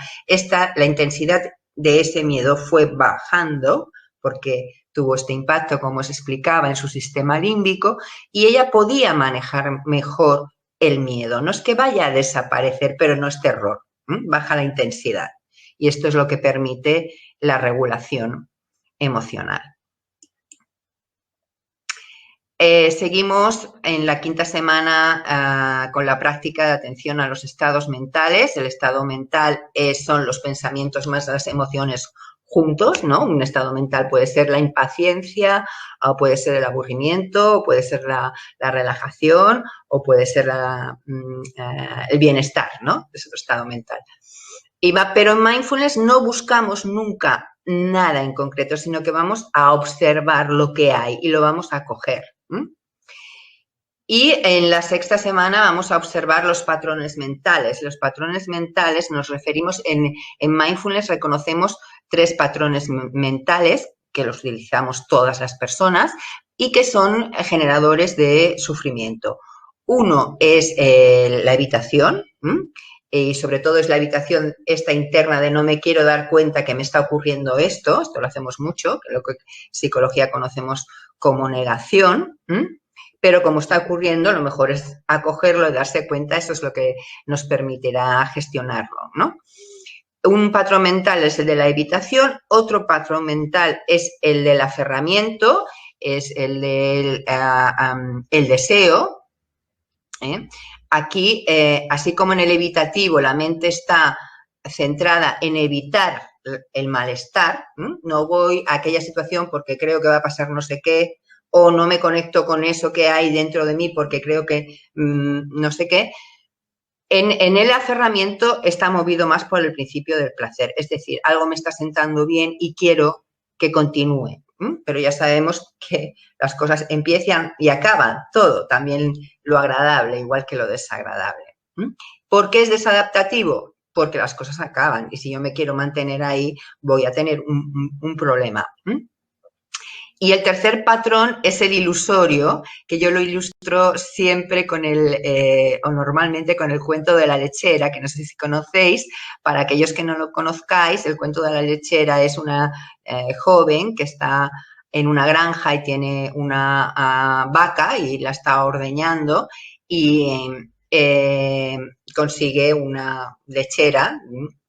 la intensidad de ese miedo fue bajando porque tuvo este impacto, como os explicaba, en su sistema límbico, y ella podía manejar mejor el miedo. No es que vaya a desaparecer, pero no es terror, baja la intensidad. Y esto es lo que permite la regulación emocional. Seguimos en la quinta semana con la práctica de atención a los estados mentales. El estado mental son los pensamientos más las emociones juntos, ¿no? Un estado mental puede ser la impaciencia, o puede ser el aburrimiento, o puede ser la relajación, o puede ser el bienestar, ¿no? Es otro estado mental. Pero en mindfulness no buscamos nunca nada en concreto, sino que vamos a observar lo que hay y lo vamos a coger. Y en la sexta semana vamos a observar los patrones mentales. Los patrones mentales nos referimos, en mindfulness reconocemos 3 patrones mentales que los utilizamos todas las personas y que son generadores de sufrimiento. Uno es la evitación, y sobre todo es la evitación esta interna de no me quiero dar cuenta que me está ocurriendo esto lo hacemos mucho, que lo que en psicología conocemos como negación, pero como está ocurriendo, lo mejor es acogerlo y darse cuenta, eso es lo que nos permitirá gestionarlo, ¿no? Un patrón mental es el de la evitación, otro patrón mental es el del aferramiento, es el del el deseo. Aquí, así como en el evitativo, la mente está centrada en evitar el malestar, no voy a aquella situación porque creo que va a pasar no sé qué, o no me conecto con eso que hay dentro de mí porque creo que no sé qué. En el aferramiento está movido más por el principio del placer, es decir, algo me está sentando bien y quiero que continúe, pero ya sabemos que las cosas empiezan y acaban, todo, también lo agradable, igual que lo desagradable. ¿Por qué es desadaptativo? porque las cosas acaban y si yo me quiero mantener ahí voy a tener un problema. Y el tercer patrón es el ilusorio, que yo lo ilustro siempre con o normalmente con el cuento de la lechera, que no sé si conocéis. Para aquellos que no lo conozcáis, el cuento de la lechera es una joven que está en una granja y tiene una vaca y la está ordeñando y consigue una lechera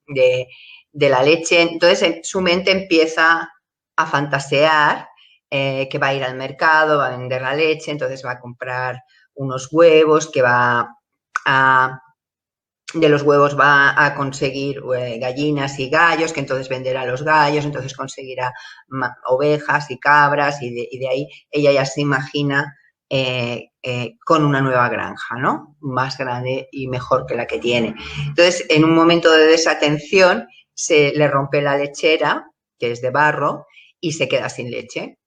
de la leche. Entonces su mente empieza a fantasear que va a ir al mercado, va a vender la leche, entonces va a comprar unos huevos, que de los huevos va a conseguir gallinas y gallos, que entonces venderá los gallos, entonces conseguirá ovejas y cabras y de ahí ella ya se imagina con una nueva granja, ¿no? Más grande y mejor que la que tiene. Entonces, en un momento de desatención, se le rompe la lechera, que es de barro, y se queda sin leche.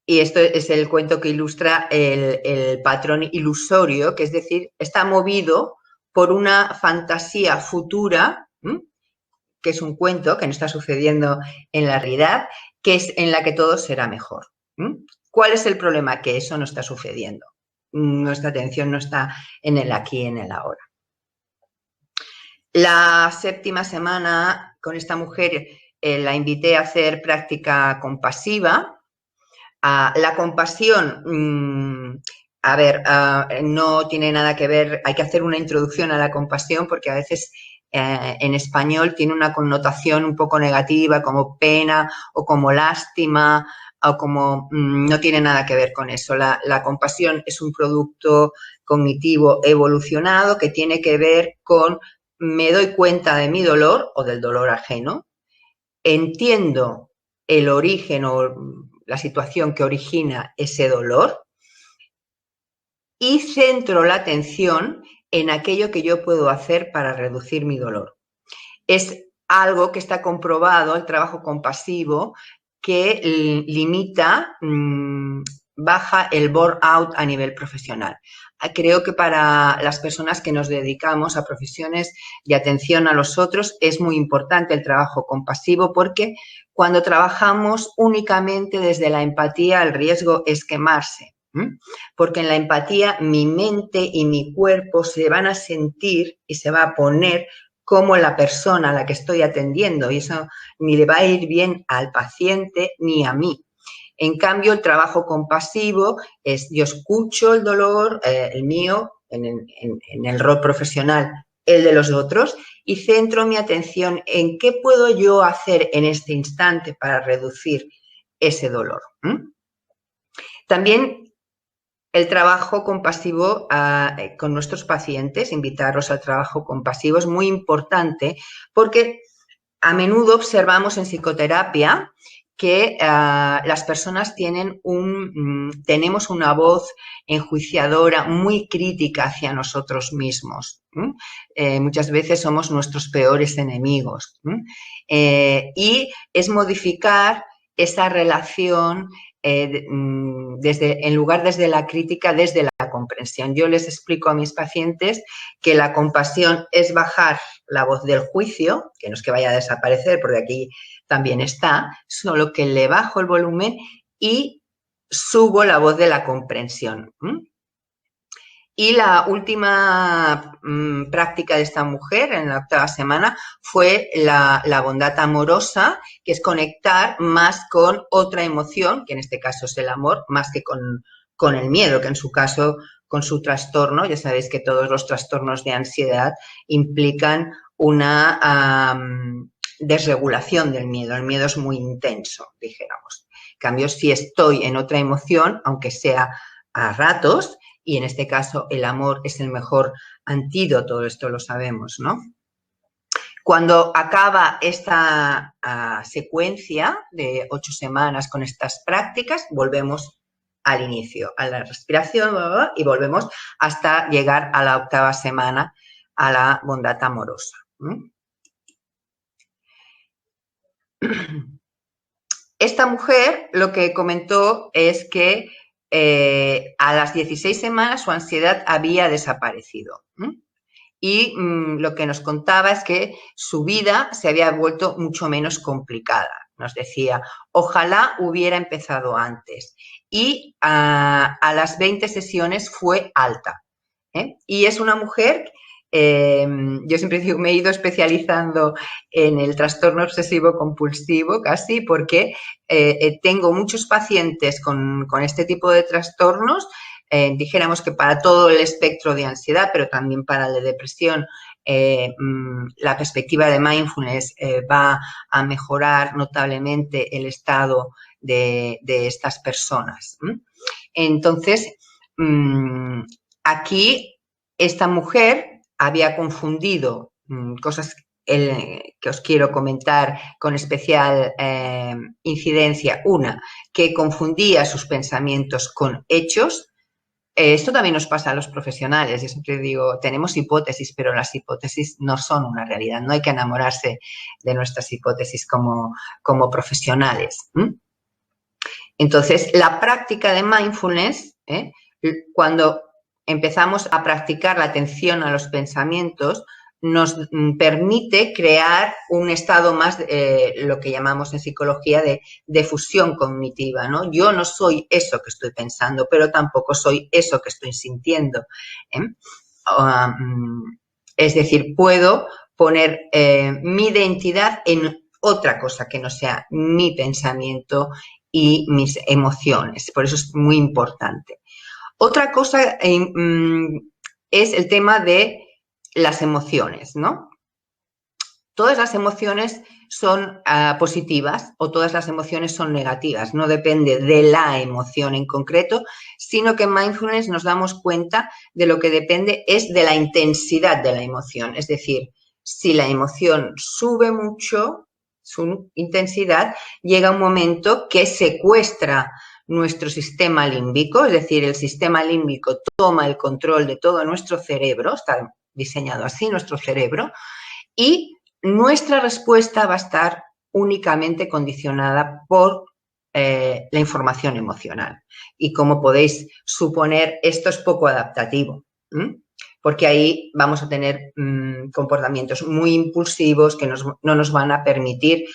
Y esto es el cuento que ilustra el patrón ilusorio, que es decir, está movido por una fantasía futura, que es un cuento que no está sucediendo en la realidad, que es en la que todo será mejor. ¿Cuál es el problema? Que eso no está sucediendo. Nuestra atención no está en el aquí y en el ahora. La séptima semana con esta mujer la invité a hacer práctica compasiva. La compasión, a ver, no tiene nada que ver, hay que hacer una introducción a la compasión porque a veces en español tiene una connotación un poco negativa, como pena o como lástima o como no tiene nada que ver con eso. La compasión es un producto cognitivo evolucionado que tiene que ver con me doy cuenta de mi dolor o del dolor ajeno, entiendo el origen o la situación que origina ese dolor y centro la atención en aquello que yo puedo hacer para reducir mi dolor. Es algo que está comprobado, el trabajo compasivo, que limita, baja el burnout a nivel profesional. Creo que para las personas que nos dedicamos a profesiones de atención a los otros es muy importante el trabajo compasivo porque cuando trabajamos únicamente desde la empatía el riesgo es quemarse. Porque en la empatía mi mente y mi cuerpo se van a sentir y se va a poner como la persona a la que estoy atendiendo y eso ni le va a ir bien al paciente ni a mí. En cambio, el trabajo compasivo es yo escucho el dolor, el mío, en el rol profesional, el de los otros, y centro mi atención en qué puedo yo hacer en este instante para reducir ese dolor. También el trabajo compasivo con nuestros pacientes, invitarlos al trabajo compasivo es muy importante porque a menudo observamos en psicoterapia que las personas tenemos una voz enjuiciadora muy crítica hacia nosotros mismos. Muchas veces somos nuestros peores enemigos. Y es modificar esa relación en lugar desde la crítica, desde la comprensión. Yo les explico a mis pacientes que la compasión es bajar la voz del juicio, que no es que vaya a desaparecer, porque aquí también está, solo que le bajo el volumen y subo la voz de la comprensión. Y la última práctica de esta mujer en la 8ª semana fue la bondad amorosa, que es conectar más con otra emoción, que en este caso es el amor, más que con el miedo, que en su caso con su trastorno. Ya sabéis que todos los trastornos de ansiedad implican una desregulación del miedo. El miedo es muy intenso, dijéramos. En cambio, si estoy en otra emoción, aunque sea a ratos, y en este caso el amor es el mejor antídoto, esto lo sabemos, ¿no? Cuando acaba esta secuencia de 8 semanas con estas prácticas, volvemos al inicio, a la respiración y volvemos hasta llegar a la 8ª semana, a la bondad amorosa. Esta mujer lo que comentó es que a las 16 semanas su ansiedad había desaparecido y lo que nos contaba es que su vida se había vuelto mucho menos complicada. Nos decía, ojalá hubiera empezado antes. Y a las 20 sesiones fue alta. Y es una mujer, yo siempre digo, me he ido especializando en el trastorno obsesivo compulsivo casi porque tengo muchos pacientes con este tipo de trastornos, dijéramos que para todo el espectro de ansiedad, pero también para la depresión, la perspectiva de mindfulness va a mejorar notablemente el estado de estas personas. Entonces, aquí esta mujer había confundido cosas que os quiero comentar con especial incidencia. Una, que confundía sus pensamientos con hechos. Esto también nos pasa a los profesionales. Yo siempre digo, tenemos hipótesis, pero las hipótesis no son una realidad. No hay que enamorarse de nuestras hipótesis como profesionales. Entonces, la práctica de mindfulness, cuando empezamos a practicar la atención a los pensamientos, nos permite crear un estado más, lo que llamamos en psicología, de fusión cognitiva, ¿no? Yo no soy eso que estoy pensando, pero tampoco soy eso que estoy sintiendo. Es decir, puedo poner mi identidad en otra cosa que no sea mi pensamiento y mis emociones. Por eso es muy importante. Otra cosa es el tema de las emociones, ¿no? Todas las emociones son positivas o todas las emociones son negativas. No depende de la emoción en concreto, sino que en mindfulness nos damos cuenta de lo que depende es de la intensidad de la emoción. Es decir, si la emoción sube mucho, su intensidad, llega un momento que secuestra nuestro sistema límbico, es decir, el sistema límbico toma el control de todo nuestro cerebro, está diseñado así nuestro cerebro, y nuestra respuesta va a estar únicamente condicionada por la información emocional. Y como podéis suponer, esto es poco adaptativo, porque ahí vamos a tener comportamientos muy impulsivos que no nos van a permitir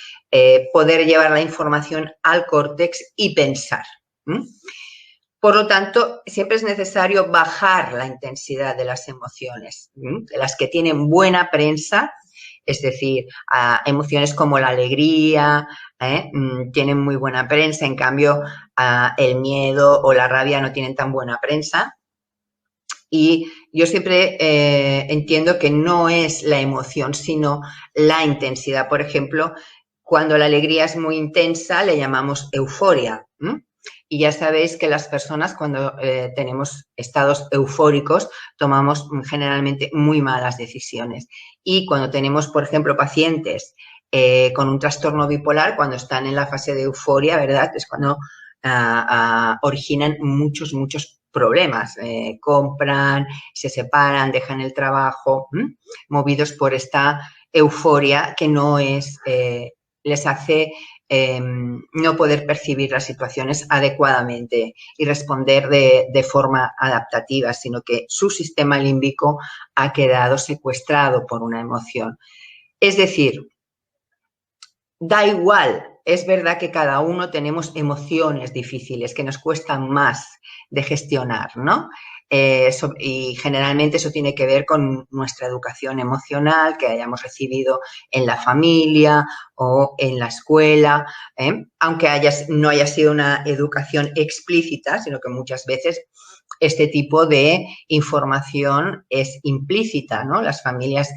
poder llevar la información al córtex y pensar. Por lo tanto, siempre es necesario bajar la intensidad de las emociones, de las que tienen buena prensa, es decir, emociones como la alegría tienen muy buena prensa, en cambio el miedo o la rabia no tienen tan buena prensa. Y yo siempre entiendo que no es la emoción, sino la intensidad. Por ejemplo, cuando la alegría es muy intensa, le llamamos euforia. Y ya sabéis que las personas cuando tenemos estados eufóricos tomamos generalmente muy malas decisiones. Y cuando tenemos, por ejemplo, pacientes con un trastorno bipolar, cuando están en la fase de euforia, ¿verdad? Es cuando originan muchos problemas. Compran, se separan, dejan el trabajo, movidos por esta euforia que no es, les hace no poder percibir las situaciones adecuadamente y responder de forma adaptativa, sino que su sistema límbico ha quedado secuestrado por una emoción. Es decir, da igual, es verdad que cada uno tenemos emociones difíciles que nos cuestan más de gestionar, ¿no? Y generalmente eso tiene que ver con nuestra educación emocional que hayamos recibido en la familia o en la escuela, aunque no haya sido una educación explícita, sino que muchas veces este tipo de información es implícita, ¿no? Las familias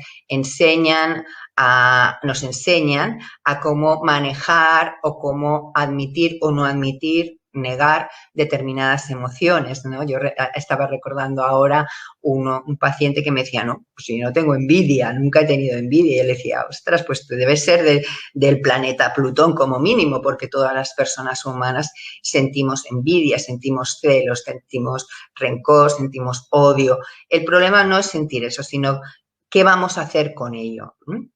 nos enseñan a cómo manejar o cómo admitir o no admitir, negar determinadas emociones, ¿no? Yo estaba recordando ahora un paciente que me decía, no, pues yo no tengo envidia, nunca he tenido envidia. Y yo le decía, ostras, pues tú debes ser del planeta Plutón como mínimo, porque todas las personas humanas sentimos envidia, sentimos celos, sentimos rencor, sentimos odio. El problema no es sentir eso, sino qué vamos a hacer con ello.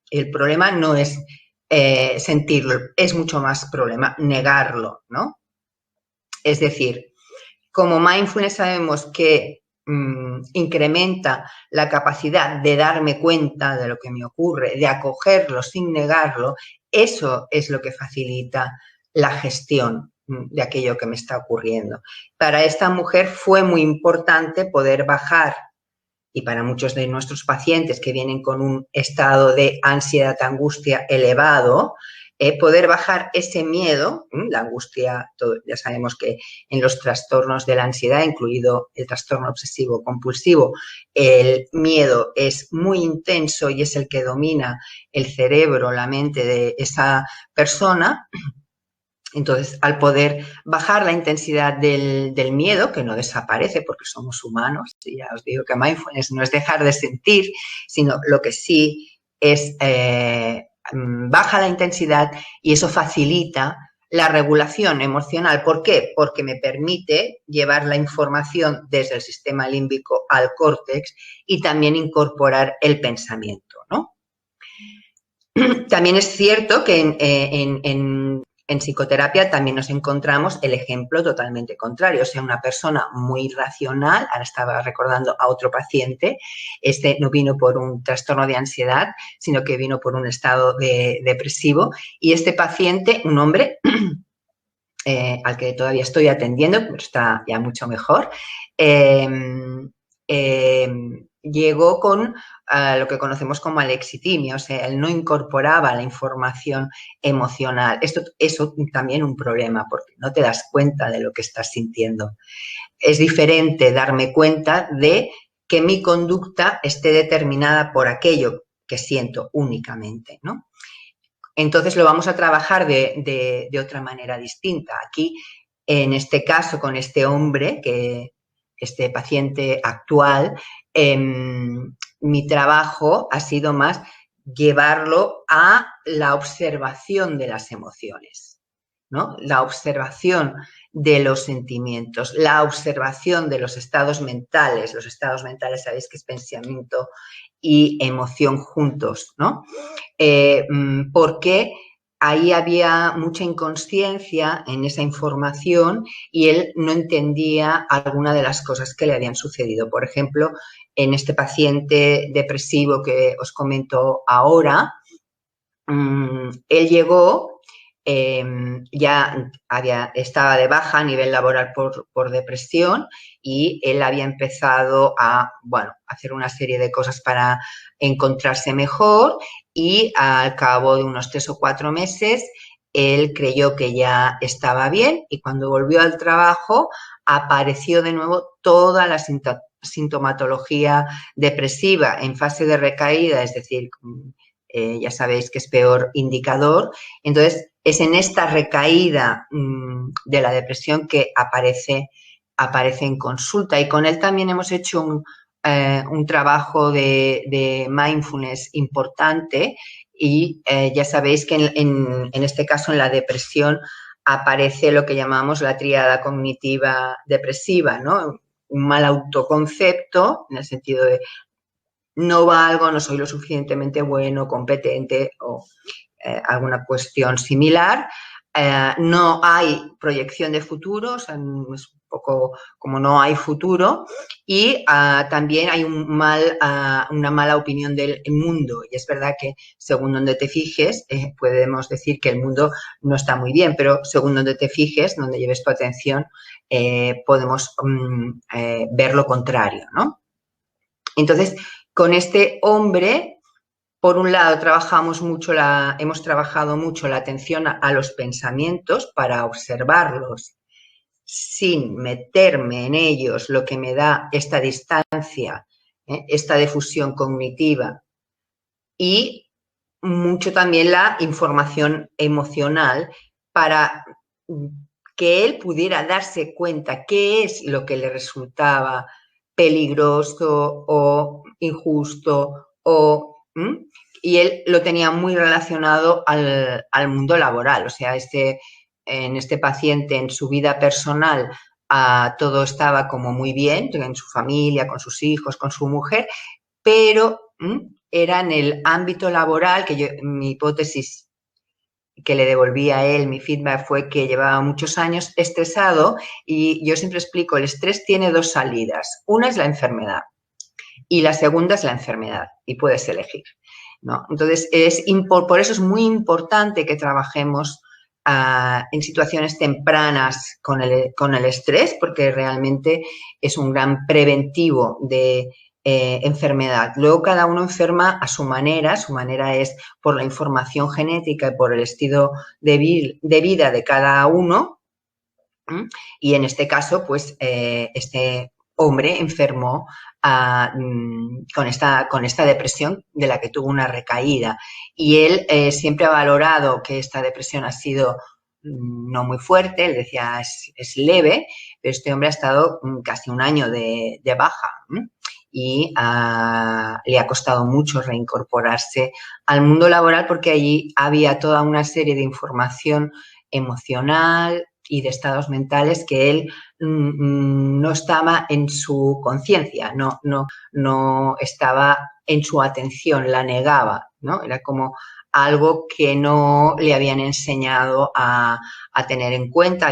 El problema no es sentirlo, es mucho más problema negarlo, ¿no? Es decir, como mindfulness sabemos que incrementa la capacidad de darme cuenta de lo que me ocurre, de acogerlo sin negarlo, eso es lo que facilita la gestión de aquello que me está ocurriendo. Para esta mujer fue muy importante poder bajar, y para muchos de nuestros pacientes que vienen con un estado de ansiedad, angustia elevado, poder bajar ese miedo, la angustia, ya sabemos que en los trastornos de la ansiedad, incluido el trastorno obsesivo compulsivo, el miedo es muy intenso y es el que domina el cerebro, la mente de esa persona. Entonces, al poder bajar la intensidad del miedo, que no desaparece porque somos humanos, y ya os digo que mindfulness no es dejar de sentir, sino lo que sí es baja la intensidad y eso facilita la regulación emocional. ¿Por qué? Porque me permite llevar la información desde el sistema límbico al córtex y también incorporar el pensamiento, ¿no? También es cierto que en psicoterapia también nos encontramos el ejemplo totalmente contrario, o sea, una persona muy racional, ahora estaba recordando a otro paciente, este no vino por un trastorno de ansiedad, sino que vino por un estado depresivo, y este paciente, un hombre al que todavía estoy atendiendo, pero está ya mucho mejor, llegó con lo que conocemos como alexitimia, o sea, él no incorporaba la información emocional. Eso también un problema, porque no te das cuenta de lo que estás sintiendo. Es diferente darme cuenta de que mi conducta esté determinada por aquello que siento únicamente, ¿no? Entonces lo vamos a trabajar de otra manera distinta. Aquí, en este caso, con este hombre, este paciente actual, mi trabajo ha sido más llevarlo a la observación de las emociones, ¿no? La observación de los sentimientos, la observación de los estados mentales. Los estados mentales, sabéis que es pensamiento y emoción juntos, ¿no? Porque ahí había mucha inconsciencia en esa información y él no entendía alguna de las cosas que le habían sucedido. Por ejemplo, en este paciente depresivo que os comento ahora, él llegó, ya estaba de baja a nivel laboral por depresión y él había empezado a hacer una serie de cosas para encontrarse mejor y al cabo de unos 3 o 4 meses él creyó que ya estaba bien y cuando volvió al trabajo apareció de nuevo toda la sintomatología depresiva en fase de recaída, es decir, ya sabéis que es peor indicador. Entonces, es en esta recaída de la depresión que aparece en consulta. Y con él también hemos hecho un trabajo de mindfulness importante y ya sabéis que en este caso, en la depresión, aparece lo que llamamos la tríada cognitiva depresiva, ¿no? Un mal autoconcepto, en el sentido de no valgo, no soy lo suficientemente bueno, competente o alguna cuestión similar. No hay proyección de futuro, o sea, es un poco como no hay futuro y también hay una mala opinión del mundo y es verdad que según donde te fijes podemos decir que el mundo no está muy bien, pero según donde te fijes, donde lleves tu atención, podemos ver lo contrario, ¿no? Entonces, con este hombre, por un lado, hemos trabajado mucho la atención a los pensamientos para observarlos sin meterme en ellos, lo que me da esta distancia, esta difusión cognitiva y mucho también la información emocional para que él pudiera darse cuenta qué es lo que le resultaba peligroso o injusto y él lo tenía muy relacionado al mundo laboral, o sea, en este paciente en su vida personal todo estaba como muy bien, en su familia, con sus hijos, con su mujer, pero era en el ámbito laboral que mi hipótesis que le devolví a él, mi feedback fue que llevaba muchos años estresado y yo siempre explico, el estrés tiene dos salidas. Una es la enfermedad y la segunda es la enfermedad y puedes elegir, ¿no? Entonces, por eso es muy importante que trabajemos en situaciones tempranas con el estrés, porque realmente es un gran preventivo de enfermedad. Luego cada uno enferma a su manera es por la información genética y por el estilo de vida de cada uno. Y en este caso, pues, este hombre enfermó con esta depresión de la que tuvo una recaída. Y él siempre ha valorado que esta depresión ha sido no muy fuerte, él decía es leve, pero este hombre ha estado casi un año de baja y le ha costado mucho reincorporarse al mundo laboral porque allí había toda una serie de información emocional y de estados mentales que él no estaba en su conciencia, no estaba en su atención, la negaba, ¿no? Era como algo que no le habían enseñado a tener en cuenta,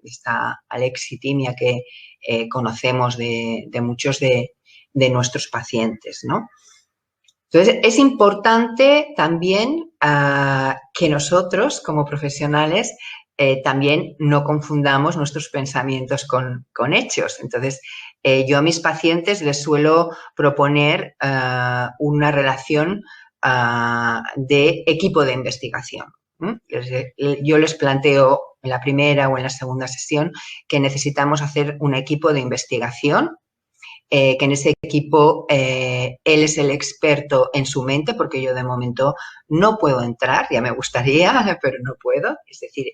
esta alexitimia que conocemos de muchos de nuestros pacientes, ¿no? Entonces, es importante también que nosotros, como profesionales, también no confundamos nuestros pensamientos con hechos. Entonces, yo a mis pacientes les suelo proponer una relación de equipo de investigación. Yo les planteo en la primera o en la segunda sesión que necesitamos hacer un equipo de investigación, que en ese equipo él es el experto en su mente, porque yo de momento no puedo entrar, ya me gustaría, pero no puedo. Es decir,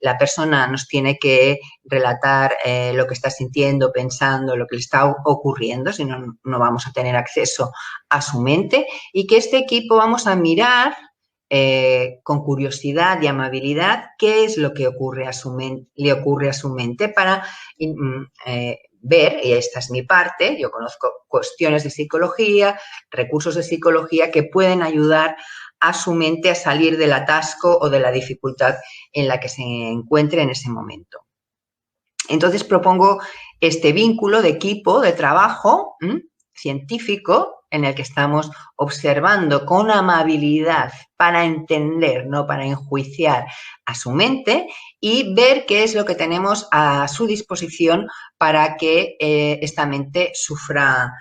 la persona nos tiene que relatar lo que está sintiendo, pensando, lo que le está ocurriendo, si no, no vamos a tener acceso a su mente, y que este equipo vamos a mirar con curiosidad y amabilidad qué es lo que le ocurre a su mente para ver, y esta es mi parte, yo conozco cuestiones de psicología, recursos de psicología que pueden ayudar a su mente a salir del atasco o de la dificultad en la que se encuentre en ese momento. Entonces propongo este vínculo de equipo, de trabajo científico, en el que estamos observando con amabilidad para entender, no para enjuiciar a su mente, y ver qué es lo que tenemos a su disposición para que esta mente sufra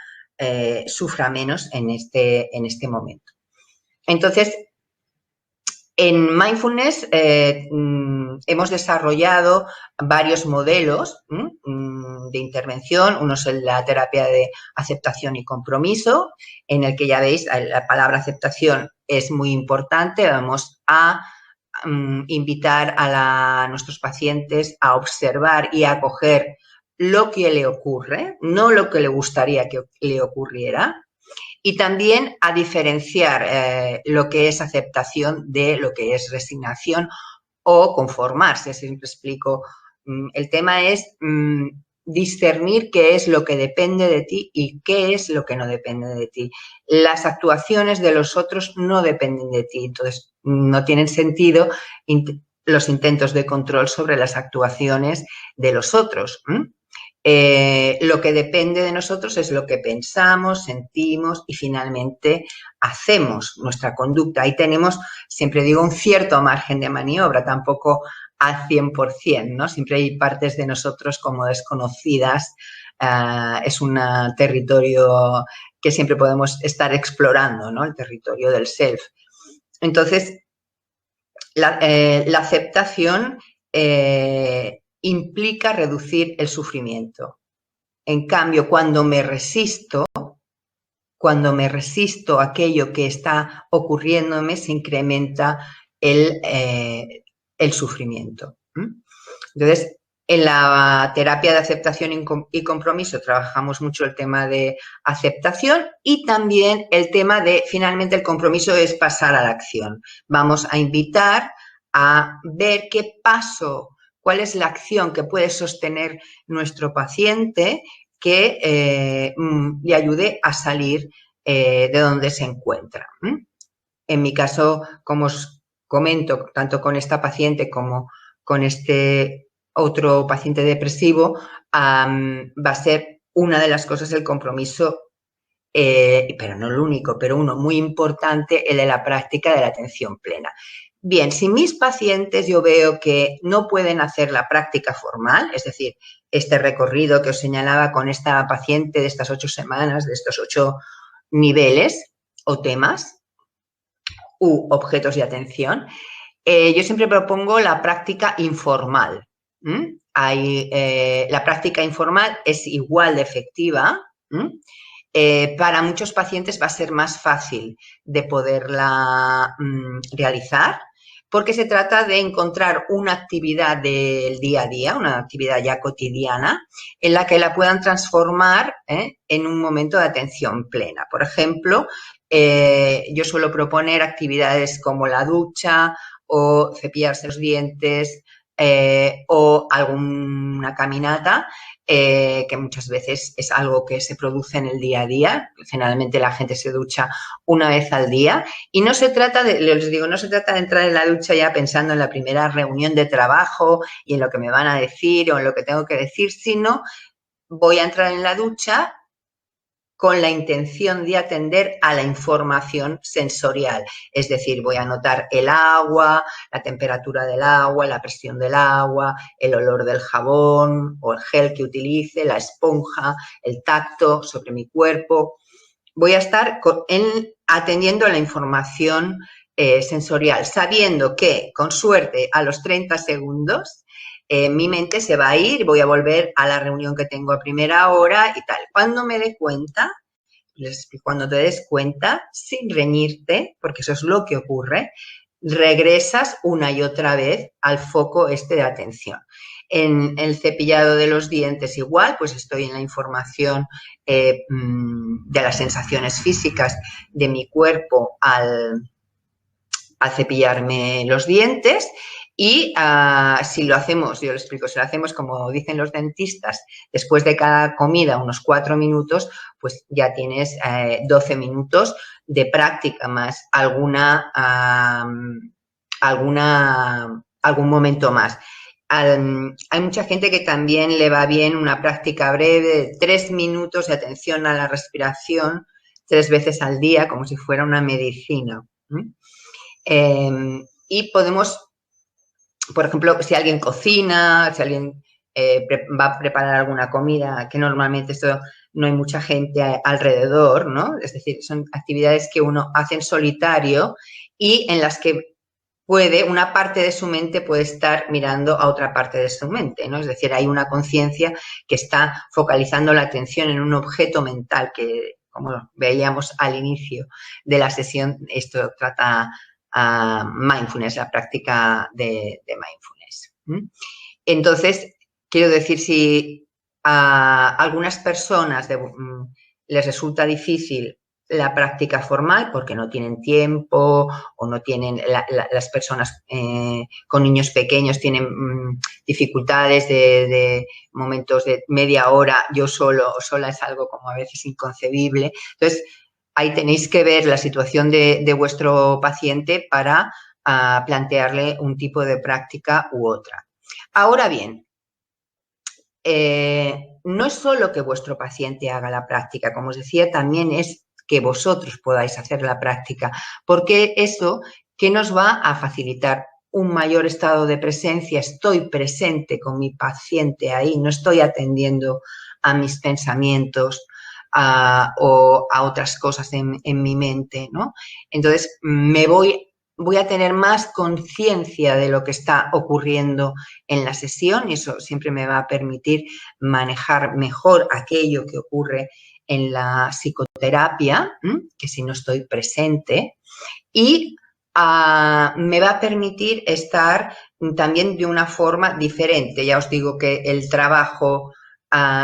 menos en este momento. Entonces, en Mindfulness hemos desarrollado varios modelos de intervención. Uno es la terapia de aceptación y compromiso, en el que ya veis, la palabra aceptación es muy importante. Vamos a invitar a nuestros pacientes a observar y a acoger lo que le ocurre, no lo que le gustaría que le ocurriera. Y también a diferenciar lo que es aceptación de lo que es resignación o conformarse. Siempre explico, el tema es discernir qué es lo que depende de ti y qué es lo que no depende de ti. Las actuaciones de los otros no dependen de ti, entonces no tienen sentido los intentos de control sobre las actuaciones de los otros. Lo que depende de nosotros es lo que pensamos, sentimos y finalmente hacemos, nuestra conducta. Ahí tenemos, siempre digo, un cierto margen de maniobra, tampoco al 100%, ¿no? Siempre hay partes de nosotros como desconocidas. Es un territorio que siempre podemos estar explorando, ¿no? El territorio del self. Entonces, la aceptación implica reducir el sufrimiento. En cambio, cuando me resisto a aquello que está ocurriéndome, se incrementa el sufrimiento. Entonces, en la terapia de aceptación y compromiso trabajamos mucho el tema de aceptación y también el tema de, finalmente, el compromiso es pasar a la acción. Vamos a invitar a ver qué paso, cuál es la acción que puede sostener nuestro paciente que le ayude a salir de donde se encuentra. En mi caso, como os comento, tanto con esta paciente como con este otro paciente depresivo, va a ser una de las cosas el compromiso, pero no el único, pero uno muy importante, el de la práctica de la atención plena. Bien, si mis pacientes yo veo que no pueden hacer la práctica formal, es decir, este recorrido que os señalaba con esta paciente de estas 8 semanas, de estos 8 niveles o temas u objetos de atención, yo siempre propongo la práctica informal. La práctica informal es igual de efectiva. Para muchos pacientes va a ser más fácil de poderla realizar, porque se trata de encontrar una actividad del día a día, una actividad ya cotidiana, en la que la puedan transformar en un momento de atención plena. Por ejemplo, yo suelo proponer actividades como la ducha o cepillarse los dientes o alguna caminata, que muchas veces es algo que se produce en el día a día. Generalmente la gente se ducha una vez al día y no se trata de, les digo, no se trata de entrar en la ducha ya pensando en la primera reunión de trabajo y en lo que me van a decir o en lo que tengo que decir, sino voy a entrar en la ducha con la intención de atender a la información sensorial. Es decir, voy a notar el agua, la temperatura del agua, la presión del agua, el olor del jabón o el gel que utilice, la esponja, el tacto sobre mi cuerpo. Voy a estar atendiendo a la información sensorial, sabiendo que, con suerte, a los 30 segundos, mi mente se va a ir, voy a volver a la reunión que tengo a primera hora y tal. Cuando me dé cuenta, cuando te des cuenta, sin reñirte, porque eso es lo que ocurre, regresas una y otra vez al foco este de atención. En el cepillado de los dientes igual, pues estoy en la información de las sensaciones físicas de mi cuerpo al cepillarme los dientes. Y si lo hacemos, yo lo explico, si lo hacemos como dicen los dentistas, después de cada comida unos 4 minutos, pues ya tienes 12 minutos de práctica más algún momento más. Hay mucha gente que también le va bien una práctica breve de 3 minutos de atención a la respiración 3 veces al día, como si fuera una medicina. Y podemos, por ejemplo, si alguien cocina, si alguien va a preparar alguna comida, que normalmente esto no hay mucha gente alrededor, ¿no? Es decir, son actividades que uno hace en solitario y en las que una parte de su mente puede estar mirando a otra parte de su mente, ¿no? Es decir, hay una conciencia que está focalizando la atención en un objeto mental que, como veíamos al inicio de la sesión, esto trata mindfulness, la práctica de mindfulness. Entonces, quiero decir, si a algunas personas les resulta difícil la práctica formal porque no tienen tiempo o no tienen, las personas con niños pequeños tienen dificultades de momentos de media hora, yo solo o sola es algo como a veces inconcebible. Entonces, ahí tenéis que ver la situación de vuestro paciente para plantearle un tipo de práctica u otra. Ahora bien, no es solo que vuestro paciente haga la práctica, como os decía, también es que vosotros podáis hacer la práctica, porque eso que nos va a facilitar un mayor estado de presencia, estoy presente con mi paciente ahí, no estoy atendiendo a mis pensamientos o a otras cosas en mi mente, ¿no? Entonces, voy a tener más conciencia de lo que está ocurriendo en la sesión y eso siempre me va a permitir manejar mejor aquello que ocurre en la psicoterapia, que si no estoy presente, y me va a permitir estar también de una forma diferente. Ya os digo que el trabajo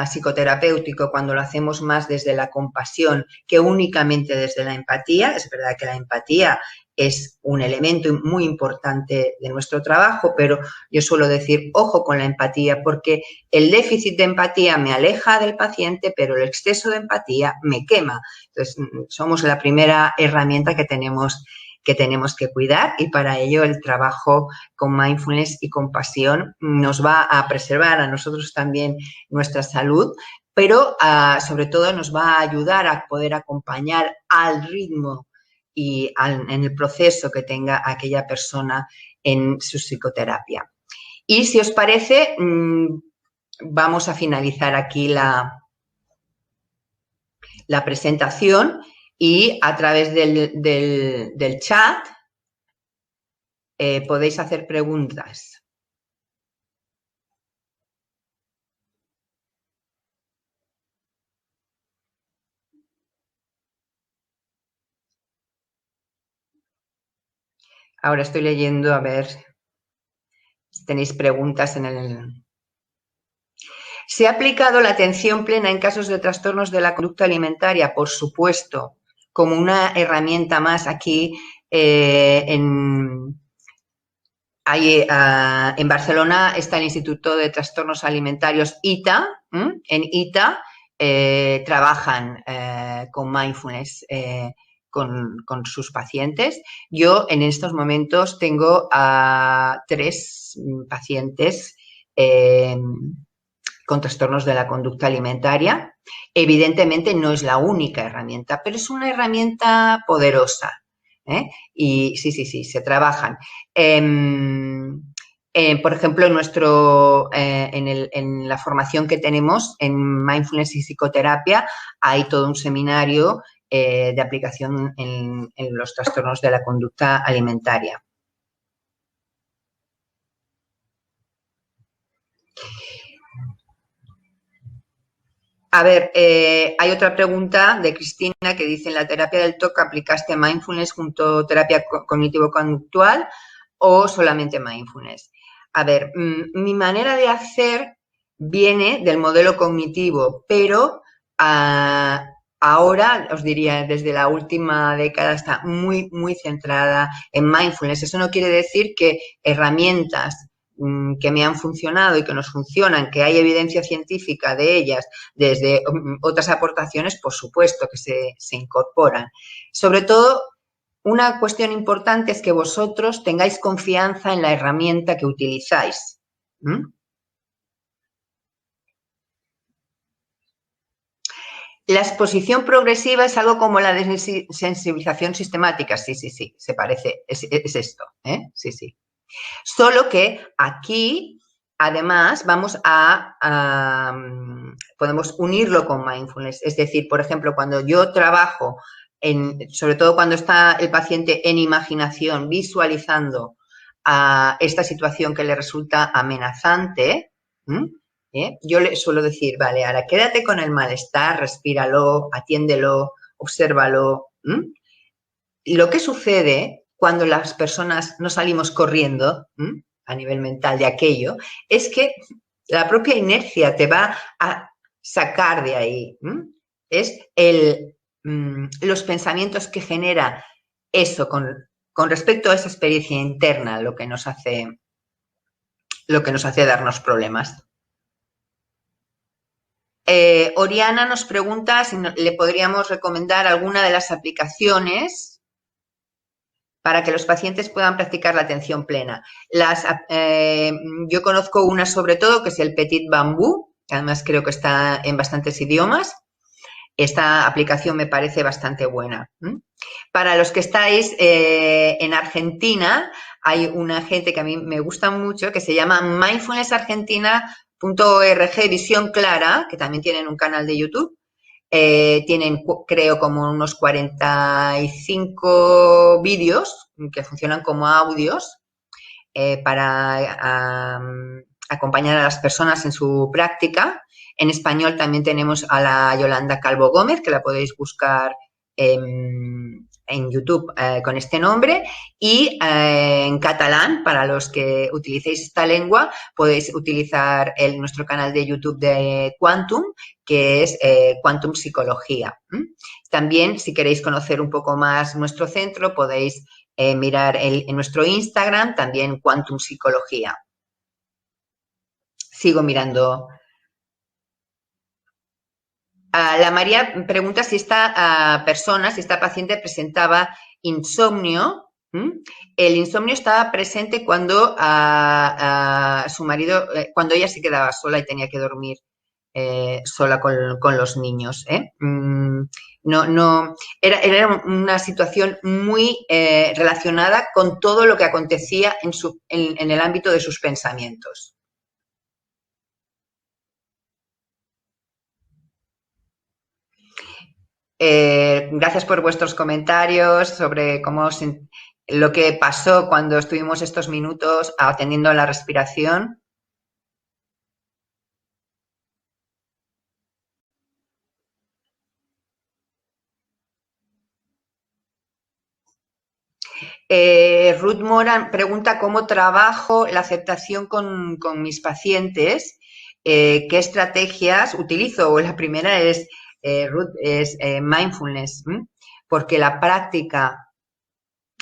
psicoterapéutico, cuando lo hacemos más desde la compasión que únicamente desde la empatía, es verdad que la empatía es un elemento muy importante de nuestro trabajo, pero yo suelo decir, ojo con la empatía, porque el déficit de empatía me aleja del paciente, pero el exceso de empatía me quema. Entonces, somos la primera herramienta que tenemos que tenemos que cuidar, y para ello el trabajo con mindfulness y compasión nos va a preservar a nosotros también nuestra salud, pero sobre todo nos va a ayudar a poder acompañar al ritmo y en el proceso que tenga aquella persona en su psicoterapia. Y si os parece, vamos a finalizar aquí la presentación, y a través del chat podéis hacer preguntas. Ahora estoy leyendo, a ver si tenéis preguntas en el... ¿Se ha aplicado la atención plena en casos de trastornos de la conducta alimentaria? Por supuesto, como una herramienta más. Aquí en Barcelona está el Instituto de Trastornos Alimentarios ITA. En ITA trabajan con mindfulness con sus pacientes. Yo en estos momentos tengo a 3 pacientes con trastornos de la conducta alimentaria. Evidentemente no es la única herramienta, pero es una herramienta poderosa. Y sí, se trabajan. Por ejemplo, en la formación que tenemos en Mindfulness y Psicoterapia hay todo un seminario de aplicación en los trastornos de la conducta alimentaria. A ver, hay otra pregunta de Cristina que dice: ¿en la terapia del TOC aplicaste mindfulness junto a terapia cognitivo-conductual o solamente mindfulness? A ver, mi manera de hacer viene del modelo cognitivo, pero ahora, os diría, desde la última década está muy, muy centrada en mindfulness. Eso no quiere decir que herramientas que me han funcionado y que nos funcionan, que hay evidencia científica de ellas, desde otras aportaciones, por supuesto que se incorporan. Sobre todo, una cuestión importante es que vosotros tengáis confianza en la herramienta que utilizáis. La exposición progresiva es algo como la desensibilización sistemática. Sí, se parece, es esto, sí. Solo que aquí, además, podemos unirlo con mindfulness. Es decir, por ejemplo, cuando yo trabajo, sobre todo cuando está el paciente en imaginación, visualizando esta situación que le resulta amenazante, yo le suelo decir: vale, ahora quédate con el malestar, respíralo, atiéndelo, obsérvalo. Y lo que sucede cuando las personas no salimos corriendo a nivel mental de aquello es que la propia inercia te va a sacar de ahí. Es los pensamientos que genera eso con respecto a esa experiencia interna lo que nos hace darnos problemas. Oriana nos pregunta si le podríamos recomendar alguna de las aplicaciones para que los pacientes puedan practicar la atención plena. Yo conozco una sobre todo, que es el Petit Bambú, que además creo que está en bastantes idiomas. Esta aplicación me parece bastante buena. Para los que estáis en Argentina, hay una gente que a mí me gusta mucho, que se llama mindfulnessargentina.org, Visión Clara, que también tienen un canal de YouTube. Tienen, creo, como unos 45 vídeos que funcionan como audios para acompañar a las personas en su práctica. En español también tenemos a la Yolanda Calvo Gómez, que la podéis buscar en YouTube con este nombre, y en catalán, para los que utilicéis esta lengua, podéis utilizar nuestro canal de YouTube de Quantum, que es Quantum Psicología. También, si queréis conocer un poco más nuestro centro, podéis mirar en nuestro Instagram, también Quantum Psicología. Sigo mirando. La María pregunta si esta paciente presentaba insomnio El insomnio estaba presente cuando a su marido, cuando ella se quedaba sola y tenía que dormir sola con los niños. No, era una situación muy relacionada con todo lo que acontecía en el ámbito de sus pensamientos. Gracias por vuestros comentarios sobre lo que pasó cuando estuvimos estos minutos atendiendo a la respiración. Ruth Moran pregunta cómo trabajo la aceptación con mis pacientes, qué estrategias utilizo. La primera es, Ruth, es mindfulness, porque la práctica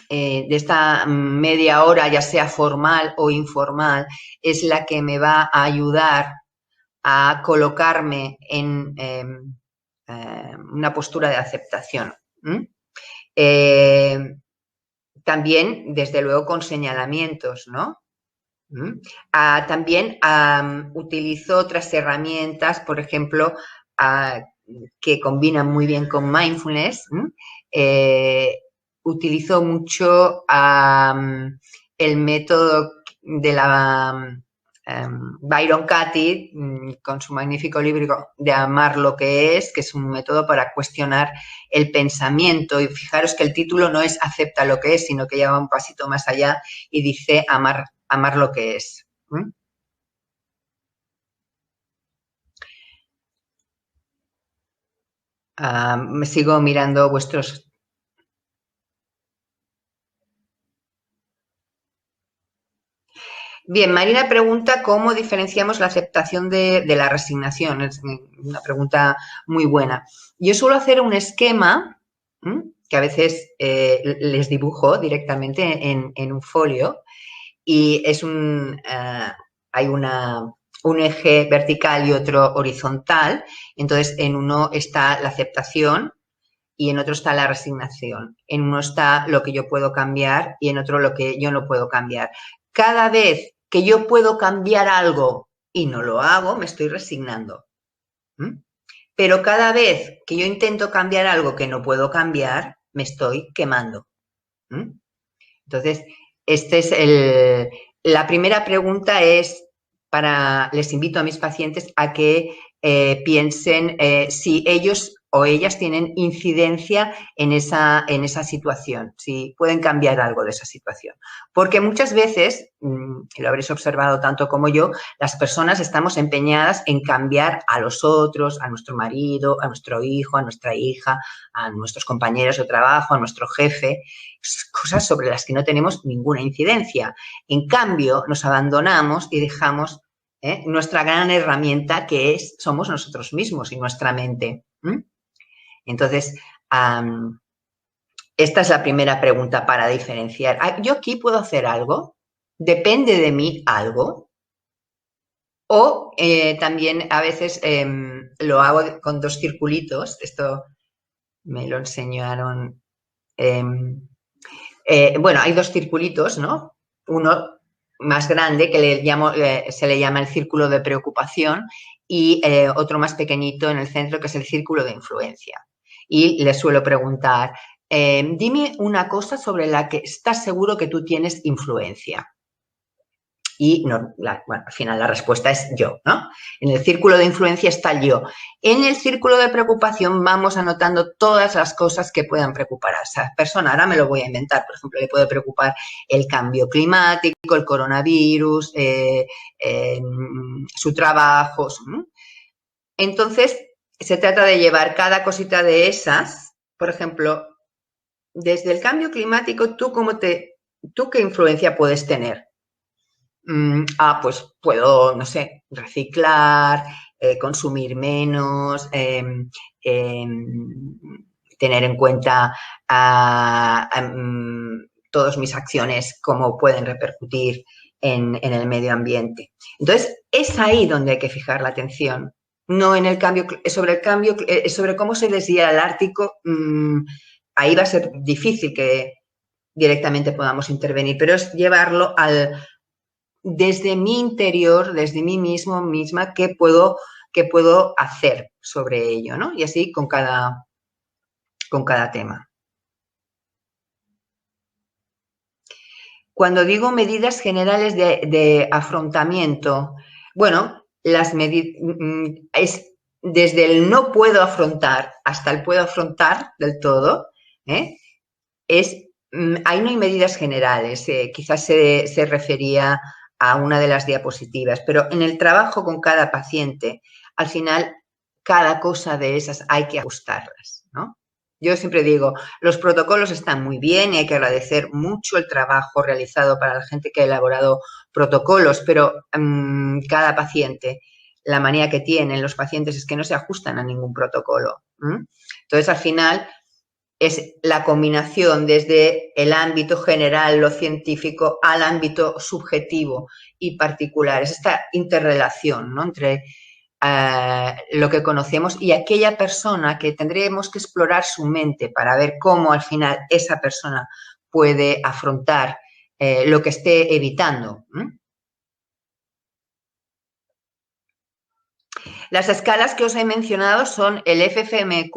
de esta media hora, ya sea formal o informal, es la que me va a ayudar a colocarme en una postura de aceptación. También, desde luego, con señalamientos, ¿no? También utilizo otras herramientas, por ejemplo, que combinan muy bien con mindfulness. Utilizo mucho el método de la Byron Katie, con su magnífico libro de Amar lo que es un método para cuestionar el pensamiento. Y fijaros que el título no es Acepta lo que es, sino que lleva un pasito más allá y dice amar lo que es. Me sigo mirando vuestros... Bien, Marina pregunta cómo diferenciamos la aceptación de la resignación. Es una pregunta muy buena. Yo suelo hacer un esquema que a veces les dibujo directamente en un folio y es hay un eje vertical y otro horizontal. Entonces, en uno está la aceptación y en otro está la resignación. En uno está lo que yo puedo cambiar y en otro lo que yo no puedo cambiar. Cada vez que yo puedo cambiar algo y no lo hago, me estoy resignando. Pero cada vez que yo intento cambiar algo que no puedo cambiar, me estoy quemando. Entonces, la primera pregunta es les invito a mis pacientes a que piensen si ellos o ellas tienen incidencia en esa situación, si pueden cambiar algo de esa situación. Porque muchas veces, lo habréis observado tanto como yo, las personas estamos empeñadas en cambiar a los otros, a nuestro marido, a nuestro hijo, a nuestra hija, a nuestros compañeros de trabajo, a nuestro jefe, cosas sobre las que no tenemos ninguna incidencia. En cambio, nos abandonamos y dejamos nuestra gran herramienta que somos nosotros mismos y nuestra mente. Entonces, esta es la primera pregunta para diferenciar. ¿Yo aquí puedo hacer algo? ¿Depende de mí algo? O también a veces lo hago con dos circulitos. Esto me lo enseñaron. Bueno, hay dos circulitos, ¿no? Uno más grande que se le llama el círculo de preocupación y otro más pequeñito en el centro que es el círculo de influencia. Y les suelo preguntar, dime una cosa sobre la que estás seguro que tú tienes influencia. Y al final la respuesta es yo, ¿no? En el círculo de influencia está el yo. En el círculo de preocupación vamos anotando todas las cosas que puedan preocupar a esa persona. Ahora me lo voy a inventar. Por ejemplo, le puede preocupar el cambio climático, el coronavirus, su trabajo. Entonces, se trata de llevar cada cosita de esas. Por ejemplo, desde el cambio climático, ¿tú qué influencia puedes tener? Pues puedo, no sé, reciclar, consumir menos, tener en cuenta todas mis acciones, cómo pueden repercutir en el medio ambiente. Entonces, es ahí donde hay que fijar la atención, no en el cambio, sobre cómo se desvía el Ártico. Ahí va a ser difícil directamente podamos intervenir, pero es llevarlo desde mi interior, desde mí mismo, misma, qué puedo hacer sobre ello, ¿no? Y así con cada tema. Cuando digo medidas generales de afrontamiento, bueno, es desde el no puedo afrontar hasta el puedo afrontar del todo, ¿eh? Ahí no hay medidas generales, quizás se refería a una de las diapositivas, pero en el trabajo con cada paciente, al final, cada cosa de esas hay que ajustarlas, ¿no? Yo siempre digo, los protocolos están muy bien y hay que agradecer mucho el trabajo realizado para la gente que ha elaborado protocolos, pero cada paciente, la manía que tienen los pacientes es que no se ajustan a ningún protocolo. Entonces, al final, es la combinación desde el ámbito general, lo científico, al ámbito subjetivo y particular. Es esta interrelación, ¿no?, entre lo que conocemos y aquella persona, que tendremos que explorar su mente para ver cómo al final esa persona puede afrontar lo que esté evitando. Las escalas que os he mencionado son el FFMQ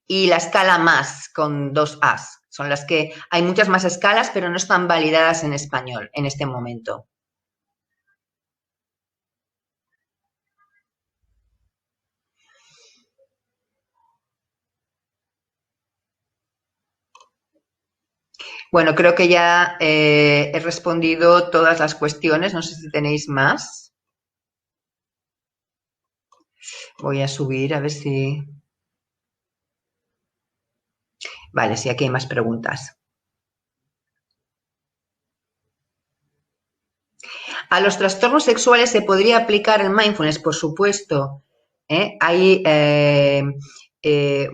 y la escala más con 2 As. Son las que hay muchas más escalas, pero no están validadas en español en este momento. Bueno, creo que ya he respondido todas las cuestiones. No sé si tenéis más. Voy a subir a ver si... Vale, sí, aquí hay más preguntas. A los trastornos sexuales se podría aplicar el mindfulness, por supuesto. Hay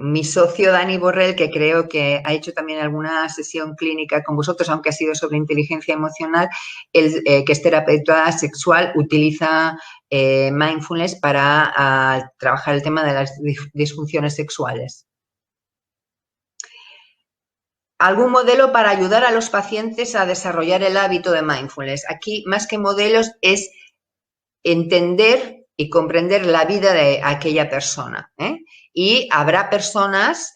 mi socio Dani Borrell, que creo que ha hecho también alguna sesión clínica con vosotros, aunque ha sido sobre inteligencia emocional, que es terapeuta sexual, utiliza mindfulness para trabajar el tema de las disfunciones sexuales. ¿Algún modelo para ayudar a los pacientes a desarrollar el hábito de mindfulness? Aquí, más que modelos, es entender y comprender la vida de aquella persona. Y habrá personas,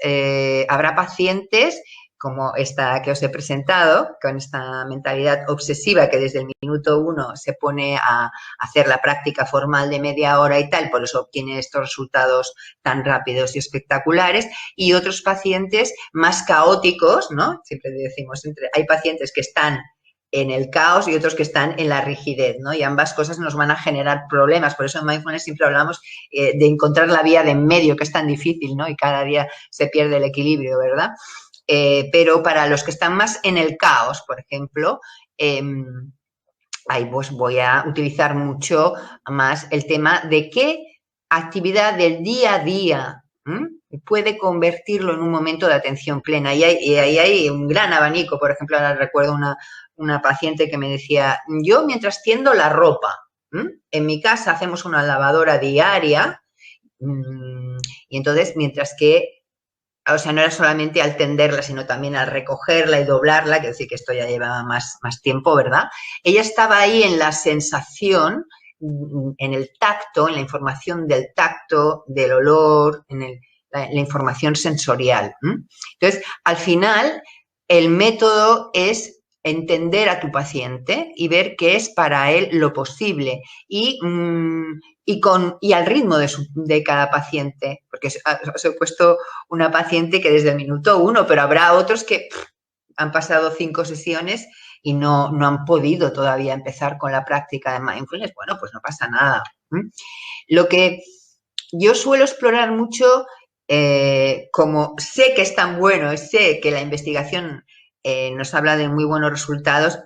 habrá pacientes como esta que os he presentado, con esta mentalidad obsesiva que desde el minuto 1 se pone a hacer la práctica formal de media hora y tal, por eso obtiene estos resultados tan rápidos y espectaculares, y otros pacientes más caóticos, ¿no? Siempre decimos, hay pacientes que están en el caos y otros que están en la rigidez, ¿no? Y ambas cosas nos van a generar problemas. Por eso en Mindfulness siempre hablamos de encontrar la vía de en medio, que es tan difícil, ¿no? Y cada día se pierde el equilibrio, ¿verdad? Pero para los que están más en el caos, por ejemplo, ahí pues voy a utilizar mucho más el tema de qué actividad del día a día puede convertirlo en un momento de atención plena. Y ahí hay un gran abanico. Por ejemplo, ahora recuerdo una paciente que me decía, yo mientras tiendo la ropa, en mi casa hacemos una lavadora diaria, y entonces mientras que, o sea, no era solamente al tenderla, sino también al recogerla y doblarla, que decir que esto ya llevaba más tiempo, ¿verdad? Ella estaba ahí en la sensación, en el tacto, en la información del tacto, del olor, en la información sensorial. Entonces, al final, el método es entender a tu paciente y ver qué es para él lo posible y al ritmo de cada paciente, porque os he puesto una paciente que desde el minuto 1, pero habrá otros que han pasado 5 sesiones y no han podido todavía empezar con la práctica de mindfulness. Bueno, pues no pasa nada. Lo que yo suelo explorar mucho, como sé que es tan bueno, sé que la investigación nos habla de muy buenos resultados,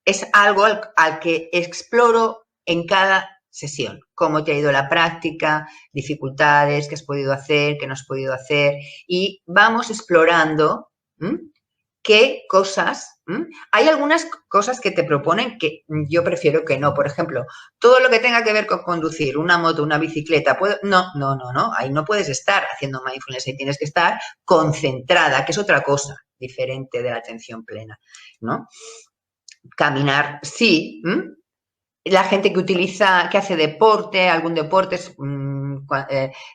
es algo al que exploro en cada sesión. Cómo te ha ido la práctica, dificultades, qué has podido hacer, qué no has podido hacer, y vamos explorando qué cosas. Hay algunas cosas que te proponen que yo prefiero que no. Por ejemplo, todo lo que tenga que ver con conducir una moto, una bicicleta, no. Ahí no puedes estar haciendo mindfulness, ahí tienes que estar concentrada, que es otra cosa diferente de la atención plena, ¿no? Caminar, sí. La gente que hace deporte, algún deporte,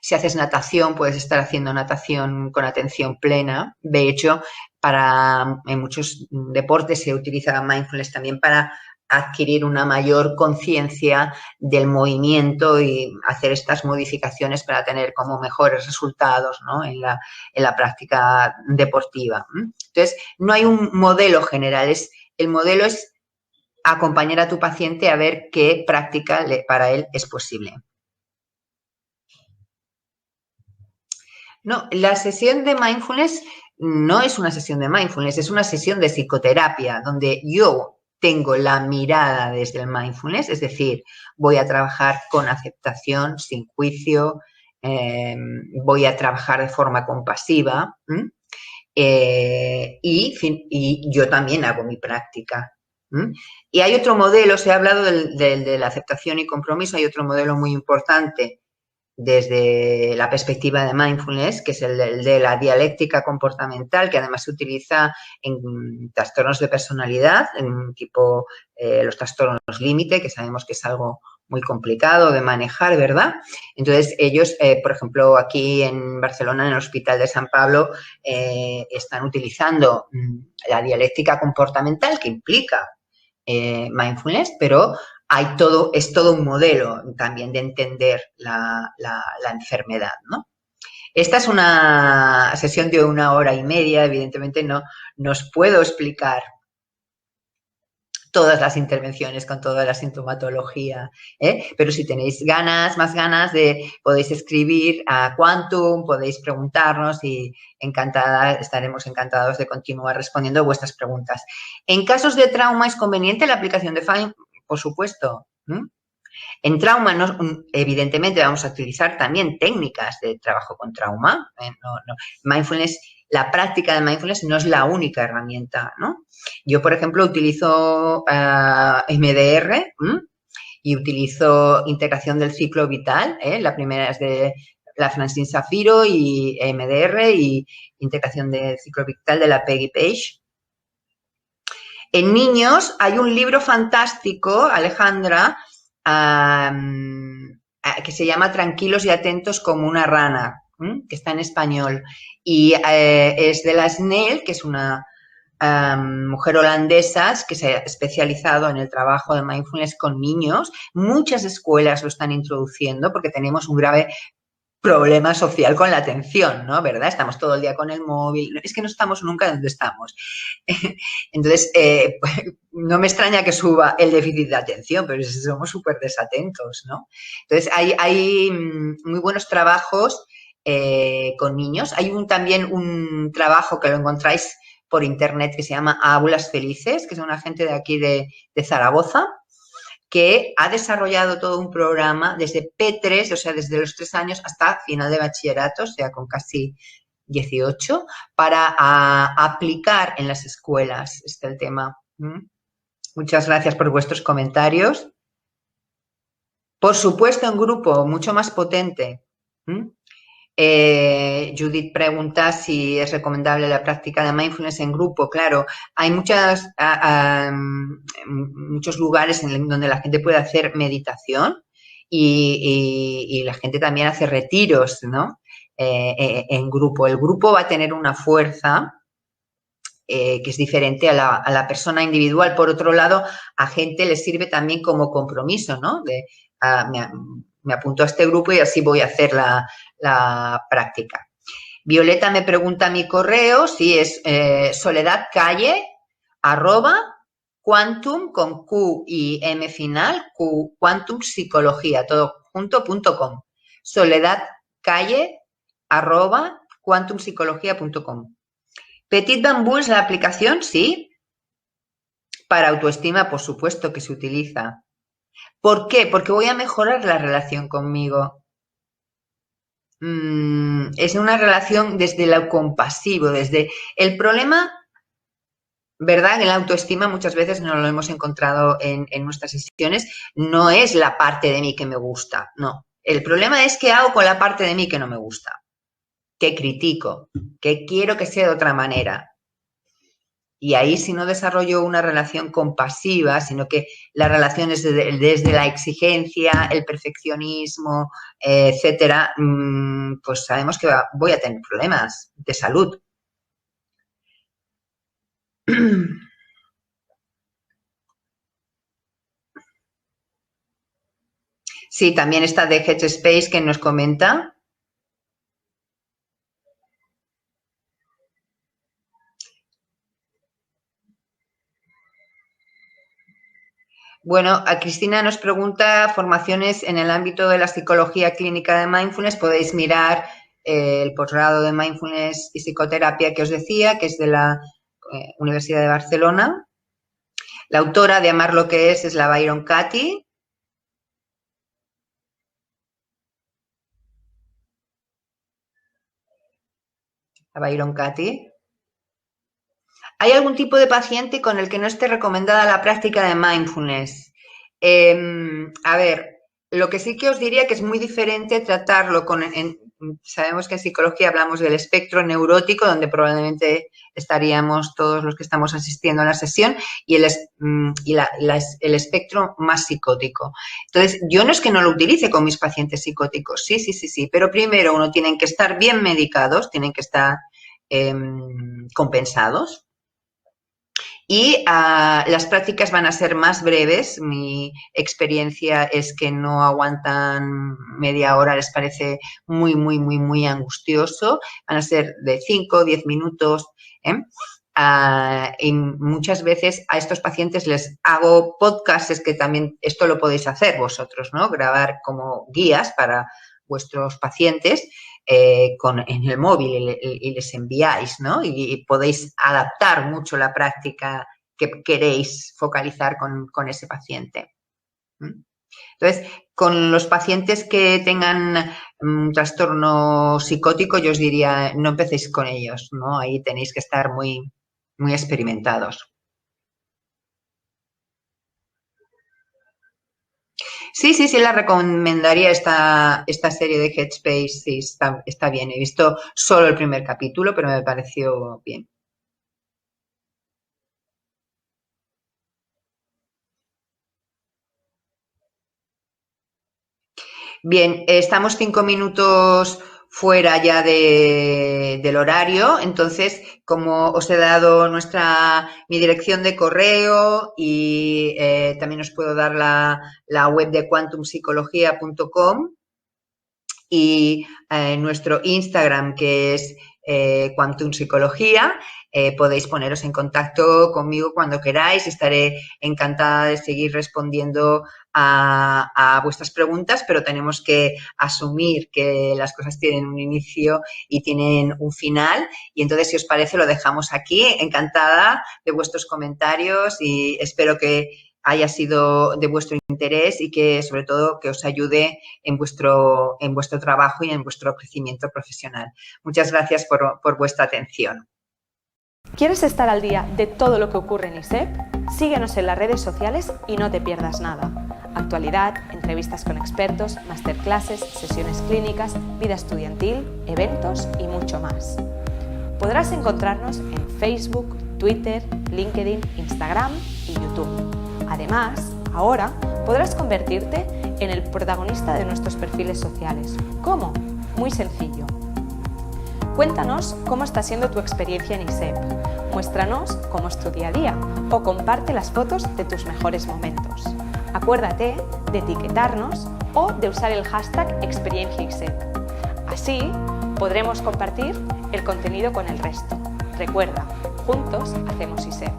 si haces natación, puedes estar haciendo natación con atención plena. De hecho, en muchos deportes se utiliza mindfulness también para adquirir una mayor conciencia del movimiento y hacer estas modificaciones para tener como mejores resultados, ¿no? en la práctica deportiva. Entonces, no hay un modelo general, el modelo es acompañar a tu paciente a ver qué práctica para él es posible. No, la sesión de mindfulness no es una sesión de mindfulness, es una sesión de psicoterapia donde yo tengo la mirada desde el mindfulness, es decir, voy a trabajar con aceptación, sin juicio, voy a trabajar de forma compasiva y yo también hago mi práctica. Y hay otro modelo, se ha hablado de la aceptación y compromiso, hay otro modelo muy importante desde la perspectiva de mindfulness, que es el de la dialéctica comportamental, que además se utiliza en trastornos de personalidad, en tipo los trastornos límite, que sabemos que es algo muy complicado de manejar, ¿verdad? Entonces, ellos, por ejemplo, aquí en Barcelona, en el Hospital de San Pablo, están utilizando la dialéctica comportamental, que implica mindfulness, pero es todo un modelo también de entender la enfermedad, ¿no? Esta es una sesión de 1 hora y media, evidentemente no os puedo explicar todas las intervenciones con toda la sintomatología, pero si tenéis más ganas podéis escribir a Quantum, podéis preguntarnos y estaremos encantados de continuar respondiendo vuestras preguntas. En casos de trauma es conveniente la aplicación de Fine, por supuesto. En trauma, evidentemente, vamos a utilizar también técnicas de trabajo con trauma. Mindfulness, la práctica de mindfulness no es la única herramienta, ¿no? Yo, por ejemplo, utilizo MDR y utilizo integración del ciclo vital. La primera es de la Francine Shapiro y MDR y integración del ciclo vital de la Peggy Page. En niños hay un libro fantástico, Alejandra, que se llama Tranquilos y atentos como una rana, que está en español. Y es de la Snell, que es una mujer holandesa que se ha especializado en el trabajo de mindfulness con niños. Muchas escuelas lo están introduciendo porque tenemos un grave problema social con la atención, ¿no? ¿Verdad? Estamos todo el día con el móvil, es que no estamos nunca donde estamos. Entonces, no me extraña que suba el déficit de atención, pero somos súper desatentos, ¿no? Entonces, hay muy buenos trabajos con niños. Hay también un trabajo que lo encontráis por internet que se llama Aulas Felices, que es una gente de aquí de Zaragoza, que ha desarrollado todo un programa desde P3, o sea, desde los 3 años hasta final de bachillerato, o sea, con casi 18, para aplicar en las escuelas el tema. Muchas gracias por vuestros comentarios. Por supuesto, en grupo, mucho más potente. Judith pregunta si es recomendable la práctica de mindfulness en grupo. Claro, hay muchos lugares donde la gente puede hacer meditación y la gente también hace retiros, ¿no? En grupo. El grupo va a tener una fuerza que es diferente a la persona individual. Por otro lado, a gente le sirve también como compromiso, ¿no? Me apunto a este grupo y así voy a hacer la práctica. Violeta me pregunta mi correo, si es soledadcalle@quantum con Q y M final, Quantum Psicología, todo junto.com. soledadcalle@quantumpsicología.com. Petit Bambú es la aplicación, sí. Para autoestima, por supuesto que se utiliza. ¿Por qué? Porque voy a mejorar la relación conmigo. Es una relación desde lo compasivo, desde el problema, ¿verdad? En la autoestima muchas veces no lo hemos encontrado en nuestras sesiones, no es la parte de mí que me gusta, no. El problema es qué hago con la parte de mí que no me gusta, que critico, que quiero que sea de otra manera. Y ahí, si no desarrollo una relación compasiva, sino que la relación es desde la exigencia, el perfeccionismo, etcétera, pues sabemos que voy a tener problemas de salud. Sí, también está de Headspace que nos comenta. Bueno, a Cristina nos pregunta formaciones en el ámbito de la psicología clínica de mindfulness. Podéis mirar el posgrado de mindfulness y psicoterapia que os decía, que es de la Universidad de Barcelona. La autora de Amar lo que es la Byron Katie. La Byron Katie. ¿Hay algún tipo de paciente con el que no esté recomendada la práctica de mindfulness? A ver, lo que sí que os diría que es muy diferente tratarlo sabemos que en psicología hablamos del espectro neurótico, donde probablemente estaríamos todos los que estamos asistiendo a la sesión, y el espectro más psicótico. Entonces, yo no es que no lo utilice con mis pacientes psicóticos, sí, pero primero uno tienen que estar bien medicados, tienen que estar compensados. Y las prácticas van a ser más breves. Mi experiencia es que no aguantan media hora, les parece muy angustioso. Van a ser de 5 o 10 minutos. Y muchas veces a estos pacientes les hago podcasts, es que también esto lo podéis hacer vosotros, ¿no? Grabar como guías para vuestros pacientes en el móvil y les enviáis, ¿no? Y podéis adaptar mucho la práctica que queréis focalizar con ese paciente. Entonces, con los pacientes que tengan un trastorno psicótico, yo os diría, no empecéis con ellos, ¿no? Ahí tenéis que estar muy experimentados. Sí, la recomendaría esta serie de Headspace, sí, está bien. He visto solo el primer capítulo, pero me pareció bien. Bien, estamos 5 minutos fuera ya del horario, entonces, como os he dado mi dirección de correo y también os puedo dar la web de quantumpsicología.com y nuestro Instagram, que es Quantum Psicología. Podéis poneros en contacto conmigo cuando queráis. Estaré encantada de seguir respondiendo a vuestras preguntas, pero tenemos que asumir que las cosas tienen un inicio y tienen un final. Y entonces, si os parece, lo dejamos aquí. Encantada de vuestros comentarios y espero que haya sido de vuestro interés y que, sobre todo, que os ayude en vuestro trabajo y en vuestro crecimiento profesional. Muchas gracias por vuestra atención. ¿Quieres estar al día de todo lo que ocurre en ISEP? Síguenos en las redes sociales y no te pierdas nada. Actualidad, entrevistas con expertos, masterclasses, sesiones clínicas, vida estudiantil, eventos y mucho más. Podrás encontrarnos en Facebook, Twitter, LinkedIn, Instagram y YouTube. Además, ahora podrás convertirte en el protagonista de nuestros perfiles sociales. ¿Cómo? Muy sencillo. Cuéntanos cómo está siendo tu experiencia en ISEP. Muéstranos cómo es tu día a día o comparte las fotos de tus mejores momentos. Acuérdate de etiquetarnos o de usar el hashtag #ExperienciaISEP. Así podremos compartir el contenido con el resto. Recuerda, juntos hacemos ISEP.